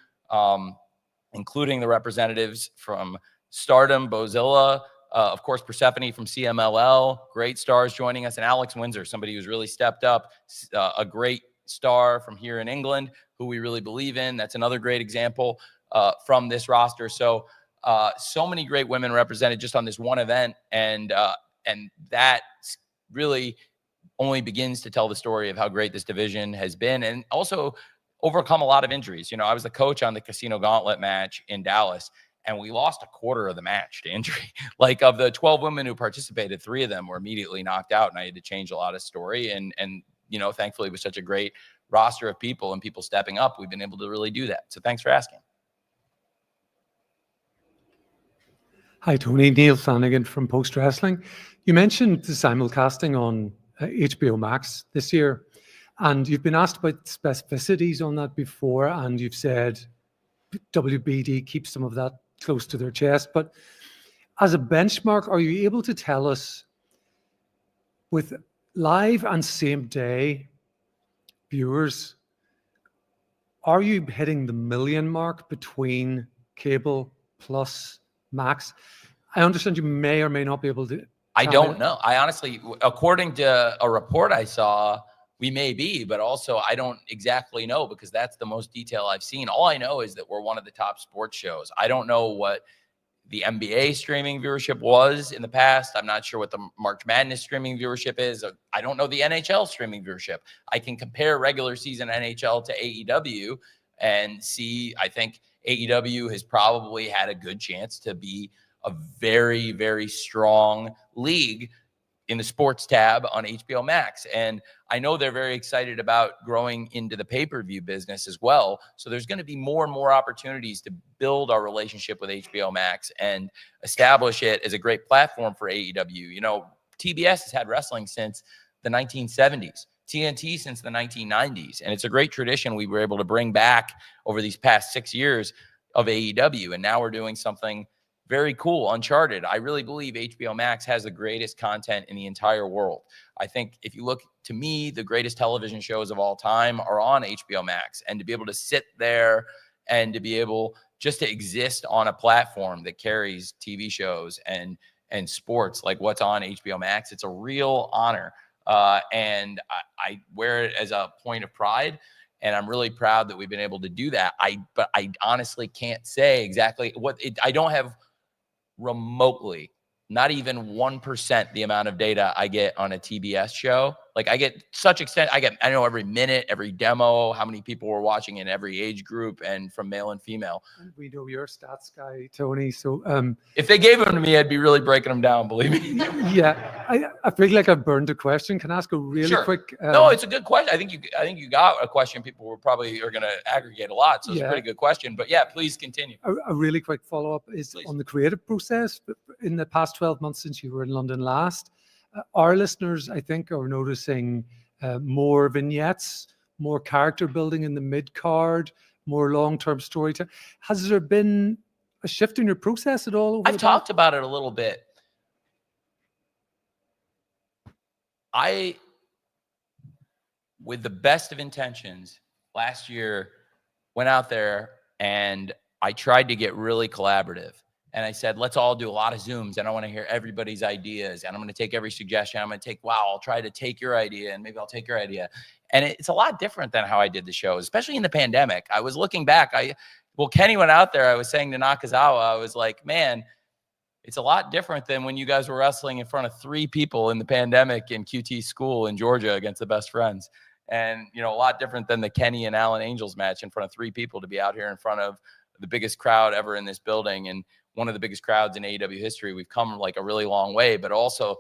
including the representatives from Stardom, Bozilla, of course, Persephone from CMLL, great stars joining us, and Alex Windsor, somebody who's really stepped up, a great star from here in England who we really believe in. That's another great example from this roster. So many great women represented just on this one event, and that really only begins to tell the story of how great this division has been, and also overcome a lot of injuries. You know, I was the coach on the Casino Gauntlet match in Dallas, and we lost a quarter of the match to injury. Like, of the 12 women who participated, 3 of them were immediately knocked out, and I had to change a lot of story. And you know, thankfully, with such a great roster of people and people stepping up, we've been able to really do that. So thanks for asking. Hi, Tony. Neil Flanagan from Post Wrestling. You mentioned the simulcasting on HBO Max this year, and you've been asked about specificities on that before, and you've said WBD keeps some of that close to their chest. But as a benchmark, are you able to tell us, with live and same day viewers, are you hitting the million mark between cable plus Max? I understand you may or may not be able to. I don't know. I honestly, according to a report I saw, we may be, but also I don't exactly know, because that's the most detail I've seen. All I know is that we're one of the top sports shows. I don't know what the NBA streaming viewership was in the past. I'm not sure what the March Madness streaming viewership is. I don't know the NHL streaming viewership. I can compare regular season NHL to AEW and see, I think AEW has probably had a good chance to be a very strong league in the sports tab on HBO Max. And I know they're very excited about growing into the pay-per-view business as well. So there's going to be more and more opportunities to build our relationship with HBO Max and establish it as a great platform for AEW. You know, TBS has had wrestling since the 1970s, TNT since the 1990s. And it's a great tradition we were able to bring back over these past 6 years of AEW. And now we're doing something very cool, uncharted. I really believe HBO Max has the greatest content in the entire world. I think if you look, to me, the greatest television shows of all time are on HBO Max. And to be able to sit there and to be able just to exist on a platform that carries TV shows and sports like what's on HBO Max, it's a real honor. And I wear it as a point of pride. And I'm really proud that we've been able to do that. But I honestly can't say exactly what I don't have remotely, not even 1% the amount of data I get on a TBS show. Like, I get such extent, I know every minute, every demo, how many people were watching in every age group and from male and female. We know your stats guy, Tony. So if they gave them to me, I'd be really breaking them down, believe me. Yeah, I feel like I've burned a question. Can I ask a really quick? No, it's a good question. I think you got a question people were probably are going to aggregate a lot. So it's a pretty good question. But yeah, please continue. A really quick follow-up is on the creative process. In the past 12 months since you were in London last, our listeners, I think, are noticing more vignettes, more character building in the mid card, more long-term storytelling. Has there been a shift in your process at all? I've talked about it a little bit. With the best of intentions, last year went out there and I tried to get really collaborative. And I said, let's all do a lot of Zooms and I want to hear everybody's ideas. And I'm going to take every suggestion. I'm going to take, I'll try to take your idea and maybe I'll take your idea. And it's a lot different than how I did the shows, especially in the pandemic. I was looking back. Kenny went out there. I was saying to Nakazawa, I was like, man, it's a lot different than when you guys were wrestling in front of 3 people in the pandemic in QT school in Georgia against the Best Friends. And, a lot different than the Kenny and Alan Angels match in front of 3 people to be out here in front of the biggest crowd ever in this building. And one of the biggest crowds in AEW history. We've come like a really long way, but also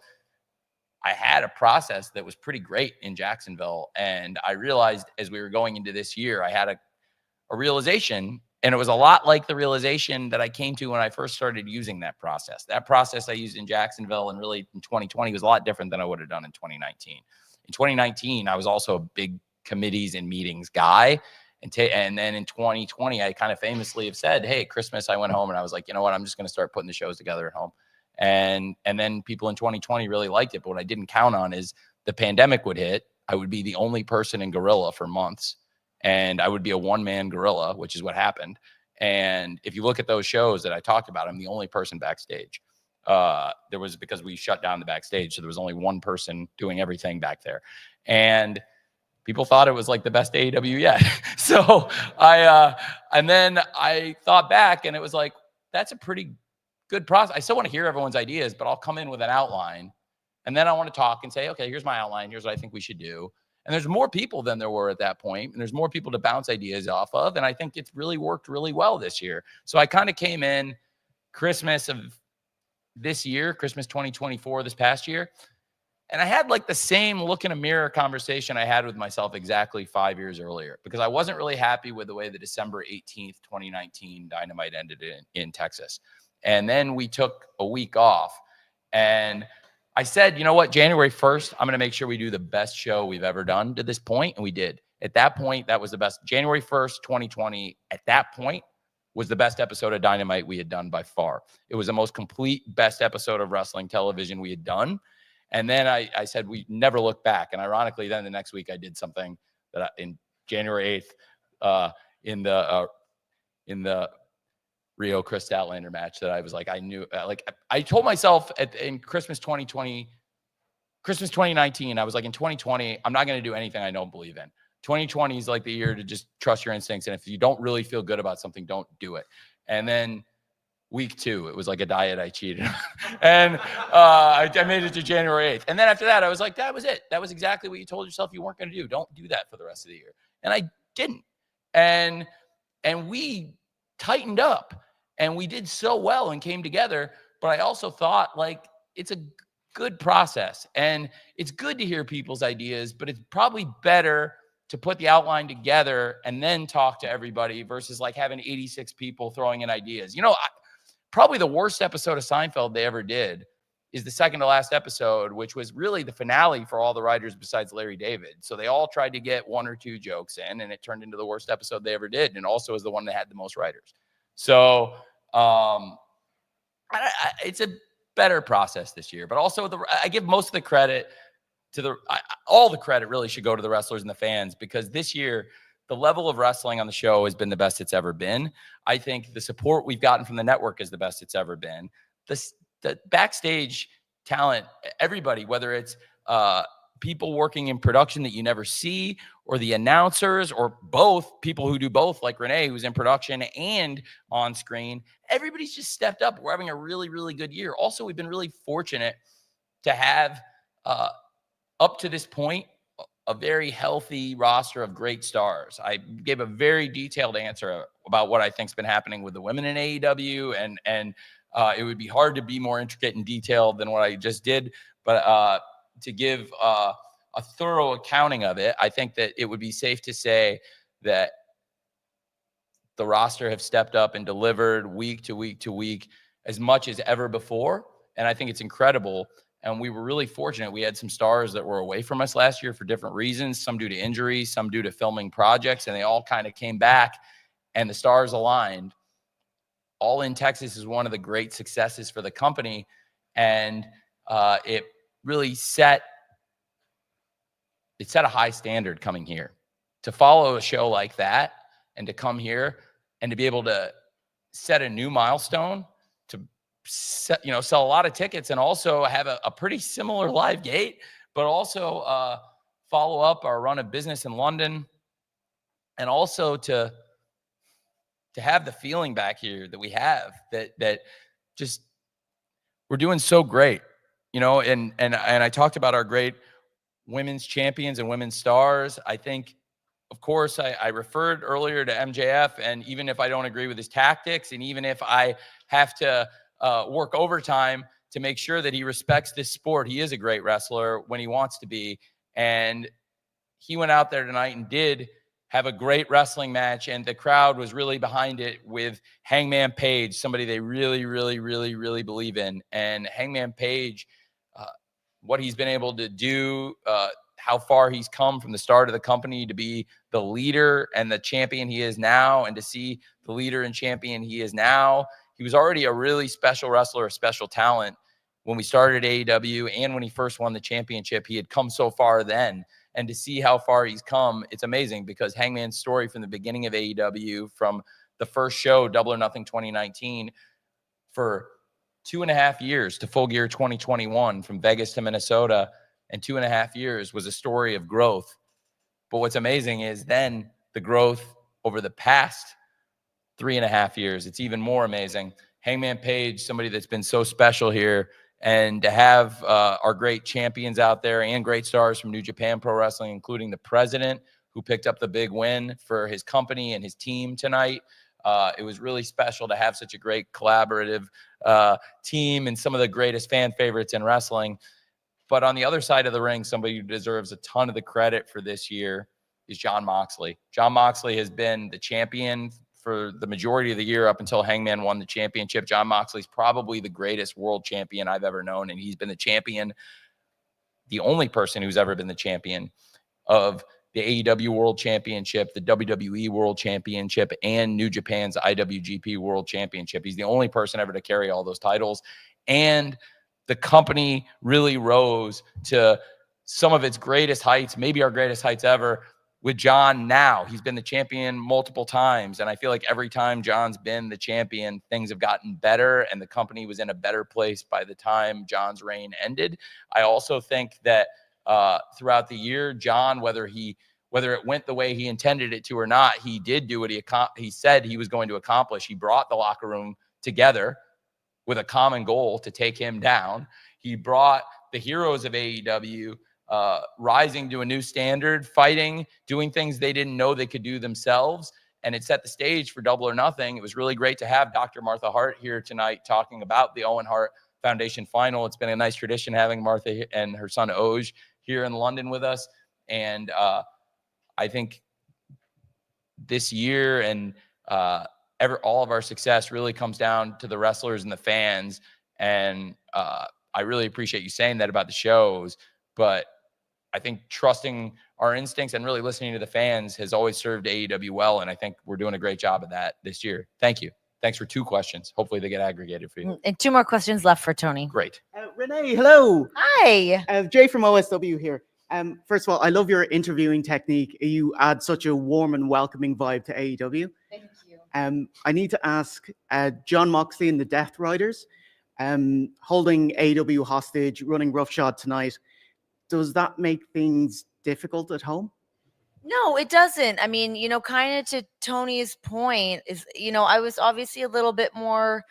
I had a process that was pretty great in Jacksonville. And I realized as we were going into this year, I had a realization, and it was a lot like the realization that I came to when I first started using that process. That process I used in Jacksonville and really in 2020 was a lot different than I would have done in 2019. In 2019, I was also a big committees and meetings guy. And then in 2020, I kind of famously have said, hey, Christmas, I went home and I was like, you know what, I'm just going to start putting the shows together at home. And then people in 2020 really liked it. But what I didn't count on is the pandemic would hit. I would be the only person in Gorilla for months. And I would be a one-man Gorilla, which is what happened. And if you look at those shows that I talked about, I'm the only person backstage. There was, because we shut down the backstage, so there was only one person doing everything back there. And people thought it was like the best AEW yet. So and then I thought back and it was like, that's a pretty good process. I still want to hear everyone's ideas, but I'll come in with an outline. And then I want to talk and say, okay, here's my outline. Here's what I think we should do. And there's more people than there were at that point. And there's more people to bounce ideas off of. And I think it's really worked really well this year. So I kind of came in Christmas of this year, Christmas 2024, this past year. And I had like the same look in a mirror conversation I had with myself exactly 5 years earlier, because I wasn't really happy with the way the December 18th, 2019 Dynamite ended in Texas. And then we took a week off and I said, you know what, January 1st, I'm going to make sure we do the best show we've ever done to this point. And we did. At that point, that was the best. January 1st, 2020, at that point, was the best episode of Dynamite we had done by far. It was the most complete, best episode of wrestling television we had done. And then I said, we never look back. And ironically, then the next week I did something that in January 8th, in the Rio Chris Statlander match that I was like, I knew, like I told myself in Christmas 2019, I was like, in 2020, I'm not going to do anything I don't believe in. 2020 is like the year to just trust your instincts. And if you don't really feel good about something, don't do it. And then week 2, it was like a diet I cheated on. And I made it to January 8th. And then after that, I was like, that was it. That was exactly what you told yourself you weren't going to do. Don't do that for the rest of the year. And I didn't. And we tightened up and we did so well and came together. But I also thought, like, it's a good process and it's good to hear people's ideas, but it's probably better to put the outline together and then talk to everybody versus like having 86 people throwing in ideas. You know, probably the worst episode of Seinfeld they ever did is the second to last episode, which was really the finale for all the writers besides Larry David. So they all tried to get 1 or 2 jokes in, and it turned into the worst episode they ever did. And also is the one that had the most writers. So it's a better process this year, but also I give most of the credit to all the credit really should go to the wrestlers and the fans, because this year, the level of wrestling on the show has been the best it's ever been. I think the support we've gotten from the network is the best it's ever been. The backstage talent, everybody, whether it's people working in production that you never see, or the announcers, or both, people who do both, like Renee, who's in production and on screen, everybody's just stepped up. We're having a really, really good year. Also, we've been really fortunate to have, up to this point, a very healthy roster of great stars. I gave a very detailed answer about what I think's been happening with the women in AEW, and it would be hard to be more intricate and detailed than what I just did. But to give a thorough accounting of it, I think that it would be safe to say that the roster have stepped up and delivered week to week to week as much as ever before. And I think it's incredible And we were really fortunate. We had some stars that were away from us last year for different reasons, some due to injuries, some due to filming projects, and they all kind of came back and the stars aligned. All in Texas is one of the great successes for the company. And it really set a high standard coming here. To follow a show like that and to come here and to be able to set a new milestone, to set, sell a lot of tickets and also have a pretty similar live gate, but also follow up our run of business in London, and also to have the feeling back here that we have that just we're doing so great, and I talked about our great women's champions and women's stars. I think, of course, I referred earlier to MJF, and even if I don't agree with his tactics, and even if I have to work overtime to make sure that he respects this sport, he is a great wrestler when he wants to be. And he went out there tonight and did have a great wrestling match, and the crowd was really behind it with Hangman Page, somebody they really, really, really, really believe in. And Hangman Page, what he's been able to do, how far he's come from the start of the company to be the leader and the champion he is now, and to see the leader and champion he is now. He was already a really special wrestler, a special talent when we started AEW, and when he first won the championship. He had come so far then. And to see how far he's come, it's amazing, because Hangman's story from the beginning of AEW, from the first show, Double or Nothing 2019, for 2.5 years to Full Gear 2021, from Vegas to Minnesota, and 2.5 years was a story of growth. But what's amazing is then the growth over the past 3.5 years, it's even more amazing. Hangman Page, somebody that's been so special here, and to have our great champions out there and great stars from New Japan Pro Wrestling, including the president, who picked up the big win for his company and his team tonight. It was really special to have such a great collaborative team and some of the greatest fan favorites in wrestling. But on the other side of the ring, somebody who deserves a ton of the credit for this year is Jon Moxley. Jon Moxley has been the champion for the majority of the year up until Hangman won the championship. Jon Moxley's probably the greatest world champion I've ever known, and he's been the champion, the only person who's ever been the champion of the AEW World Championship, the WWE World Championship, and New Japan's IWGP World Championship. He's the only person ever to carry all those titles. And the company really rose to some of its greatest heights, maybe our greatest heights ever, with Jon now. He's been the champion multiple times, and I feel like every time Jon's been the champion, things have gotten better, and the company was in a better place by the time Jon's reign ended. I also think that throughout the year, Jon, whether it went the way he intended it to or not, he did do what he said he was going to accomplish. He brought the locker room together with a common goal to take him down. He brought the heroes of AEW rising to a new standard, fighting, doing things they didn't know they could do themselves. And it set the stage for Double or Nothing. It was really great to have Dr. Martha Hart here tonight talking about the Owen Hart Foundation final. It's been a nice tradition having Martha and her son Oj here in London with us. And I think this year and all of our success really comes down to the wrestlers and the fans. And I really appreciate you saying that about the shows. But I think trusting our instincts and really listening to the fans has always served AEW well. And I think we're doing a great job of that this year. Thank you. Thanks for 2 questions. Hopefully they get aggregated for you. And 2 more questions left for Tony. Great. Renee, hello. Hi. Jay from OSW here. First of all, I love your interviewing technique. You add such a warm and welcoming vibe to AEW. Thank you. I need to ask Jon Moxley and the Death Riders, holding AEW hostage, running roughshod tonight. Does that make things difficult at home? No, it doesn't. I mean, kind of to Tony's point is, I was obviously a little bit more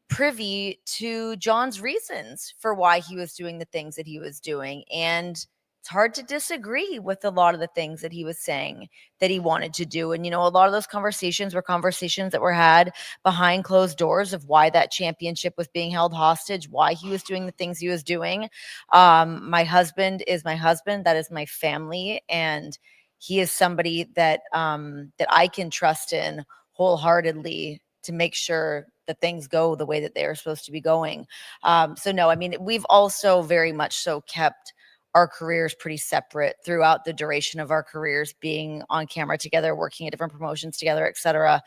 privy to Jon's reasons for why he was doing the things that he was doing. And it's hard to disagree with a lot of the things that he was saying that he wanted to do. And, a lot of those conversations were conversations that were had behind closed doors of why that championship was being held hostage, why he was doing the things he was doing. My husband is my husband. That is my family. And he is somebody that I can trust in wholeheartedly to make sure that things go the way that they are supposed to be going. So no, I mean, we've also very much so kept our careers pretty separate throughout the duration of our careers, being on camera together, working at different promotions together, etc.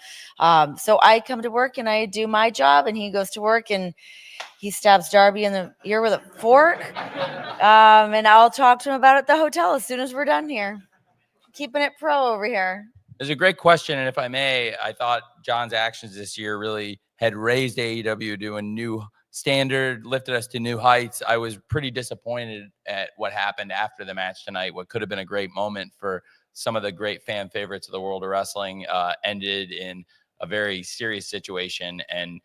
So I come to work and I do my job, and he goes to work and he stabs Darby in the ear with a fork. And I'll talk to him about it at the hotel as soon as we're done here. Keeping it pro over here. It's a great question, and if I may, I thought John's actions this year really had raised AEW to a new standard, lifted us to new heights. I was pretty disappointed at what happened after the match tonight. What could have been a great moment for some of the great fan favorites of the world of wrestling ended in a very serious situation. And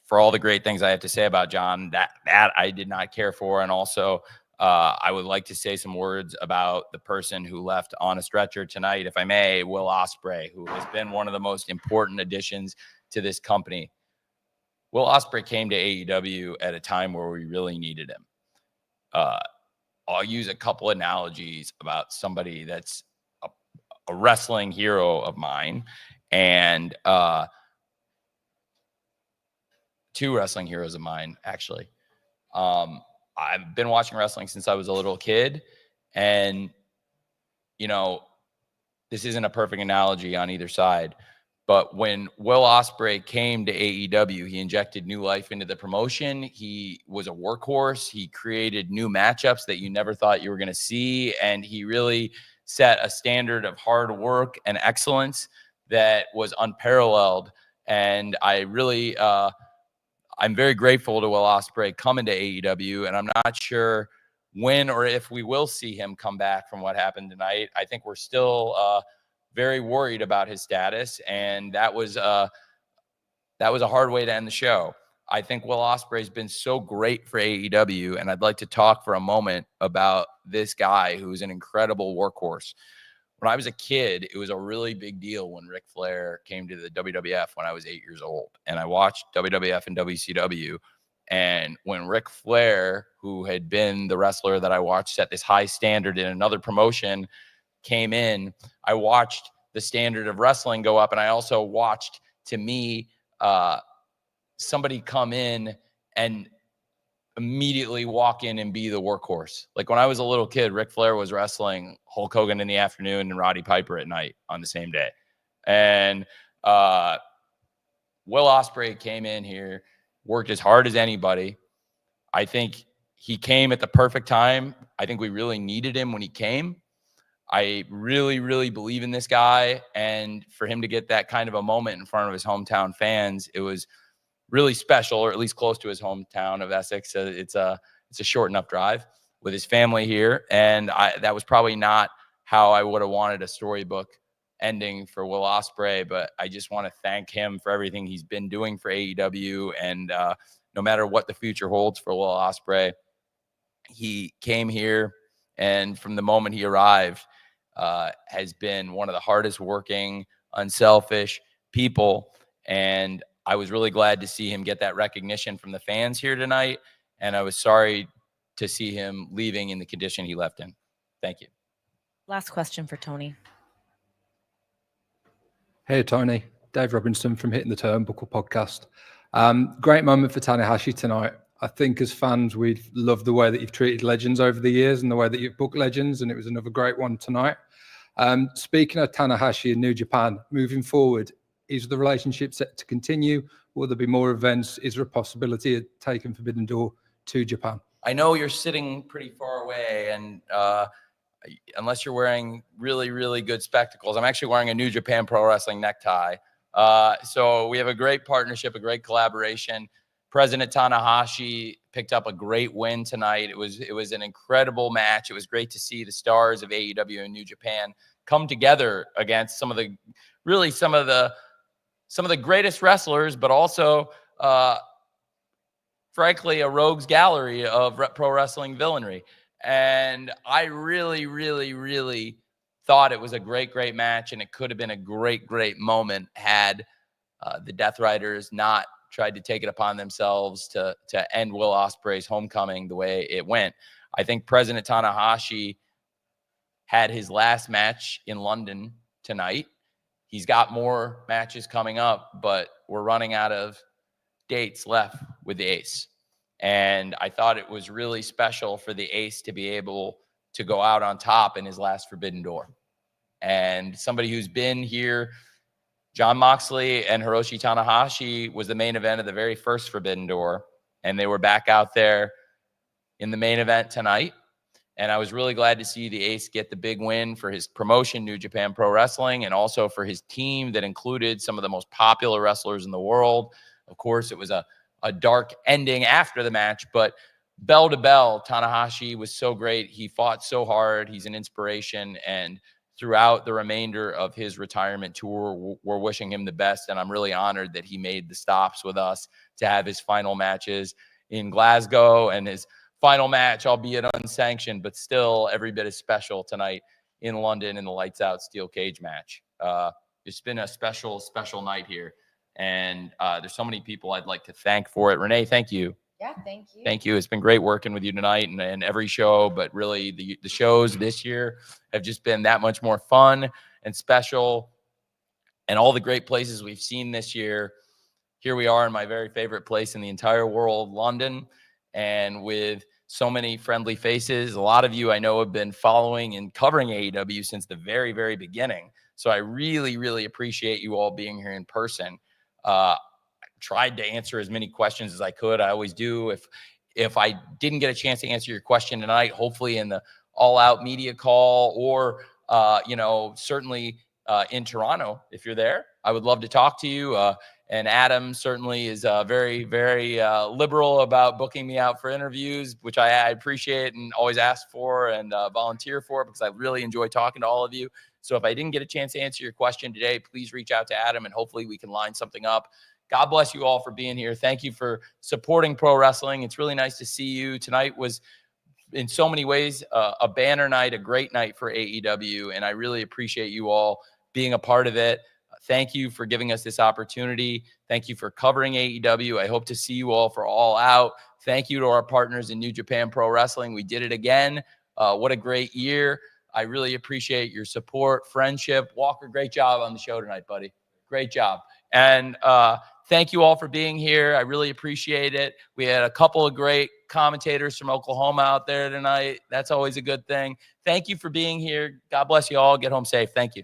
for all the great things I have to say about John, that I did not care for. And also, I would like to say some words about the person who left on a stretcher tonight, if I may, Will Ospreay, who has been one of the most important additions to this company. Will Ospreay came to AEW at a time where we really needed him. I'll use a couple analogies about somebody that's a wrestling hero of mine, and two wrestling heroes of mine, actually. I've been watching wrestling since I was a little kid, and, you know, this isn't a perfect analogy on either side, but when Will Ospreay came to AEW, he injected new life into the promotion. He was a workhorse. He created new matchups that you never thought you were going to see, and he really set a standard of hard work and excellence that was unparalleled. And I really, I'm very grateful to Will Ospreay coming to AEW, and I'm not sure when or if we will see him come back from what happened tonight. I think we're still very worried about his status, and that was a hard way to end the show. I think Will Ospreay's been so great for AEW, and I'd like to talk for a moment about this guy who's an incredible workhorse. When I was a kid, it was a really big deal when Ric Flair came to the WWF when I was 8 years old. And I watched WWF and WCW. And when Ric Flair, who had been the wrestler that I watched set this high standard in another promotion, came in, I watched the standard of wrestling go up. And I also watched, to me, somebody come in and immediately walk in and be the workhorse. Like when I was a little kid, Ric Flair was wrestling Hulk Hogan in the afternoon and Roddy Piper at night on the same day. And Will Ospreay came in here, worked as hard as anybody. I think he came at the perfect time. I think we really needed him when he came. I really, really believe in this guy. And for him to get that kind of a moment in front of his hometown fans, it was really special, or at least close to his hometown of Essex. It's a short enough drive with his family here. And that was probably not how I would have wanted a storybook ending for Will Ospreay, but I just want to thank him for everything he's been doing for AEW. And no matter what the future holds for Will Ospreay, he came here, and from the moment he arrived, has been one of the hardest working, unselfish people. And I was really glad to see him get that recognition from the fans here tonight. And I was sorry to see him leaving in the condition he left in. Thank you. Last question for Tony. Hey, Tony. Dave Robinson from Hitting the Turnbuckle podcast. Great moment for Tanahashi tonight. I think as fans, we've loved the way that you've treated legends over the years and the way that you've booked legends, and it was another great one tonight. Speaking of Tanahashi and New Japan, moving forward, is the relationship set to continue? Will there be more events? Is there a possibility of taking Forbidden Door to Japan? I know you're sitting pretty far away, and unless you're wearing really, really good spectacles, I'm actually wearing a New Japan Pro Wrestling necktie. So we have a great partnership, a great collaboration. President Tanahashi picked up a great win tonight. It was an incredible match. It was great to see the stars of AEW and New Japan come together against some of the greatest wrestlers, but also, frankly, a rogues gallery of pro wrestling villainy. And I really, really, really thought it was a great, great match, and it could have been a great, great moment had the Death Riders not tried to take it upon themselves to end Will Ospreay's homecoming the way it went. I think President Tanahashi had his last match in London tonight. He's got more matches coming up, but we're running out of dates left with the ace. And I thought it was really special for the ace to be able to go out on top in his last Forbidden Door. And somebody who's been here, Jon Moxley and Hiroshi Tanahashi was the main event of the very first Forbidden Door. And they were back out there in the main event tonight. And I was really glad to see the ace get the big win for his promotion, New Japan Pro Wrestling, and also for his team that included some of the most popular wrestlers in the world. Of course, it was a dark ending after the match, but bell to bell, Tanahashi was so great. He fought so hard. He's an inspiration. And throughout the remainder of his retirement tour, we're wishing him the best. And I'm really honored that he made the stops with us to have his final matches in Glasgow and his final match, albeit unsanctioned, but still every bit as special tonight in London in the lights out steel cage match. It's been a special, special night here. And there's so many people I'd like to thank for it. Renee, thank you. Yeah, thank you. Thank you. It's been great working with you tonight and every show, but really the shows this year have just been that much more fun and special. And all the great places we've seen this year. Here we are in my very favorite place in the entire world, London, and with so many friendly faces. A lot of you I know have been following and covering AEW since the very, very beginning. So I really, really appreciate you all being here in person. Tried to answer as many questions as I could. I always do. If I didn't get a chance to answer your question tonight, hopefully in the all-out media call or, certainly in Toronto, if you're there, I would love to talk to you. And Adam certainly is very, very liberal about booking me out for interviews, which I appreciate and always ask for and volunteer for because I really enjoy talking to all of you. So if I didn't get a chance to answer your question today, please reach out to Adam and hopefully we can line something up. God bless you all for being here. Thank you for supporting pro wrestling. It's really nice to see you. Tonight was, in so many ways, a banner night, a great night for AEW, and I really appreciate you all being a part of it. Thank you for giving us this opportunity. Thank you for covering AEW. I hope to see you all for All Out. Thank you to our partners in New Japan Pro Wrestling. We did it again. What a great year. I really appreciate your support, friendship. Walker, great job on the show tonight, buddy. Great job. And thank you all for being here. I really appreciate it. We had a couple of great commentators from Oklahoma out there tonight. That's always a good thing. Thank you for being here. God bless you all. Get home safe. Thank you.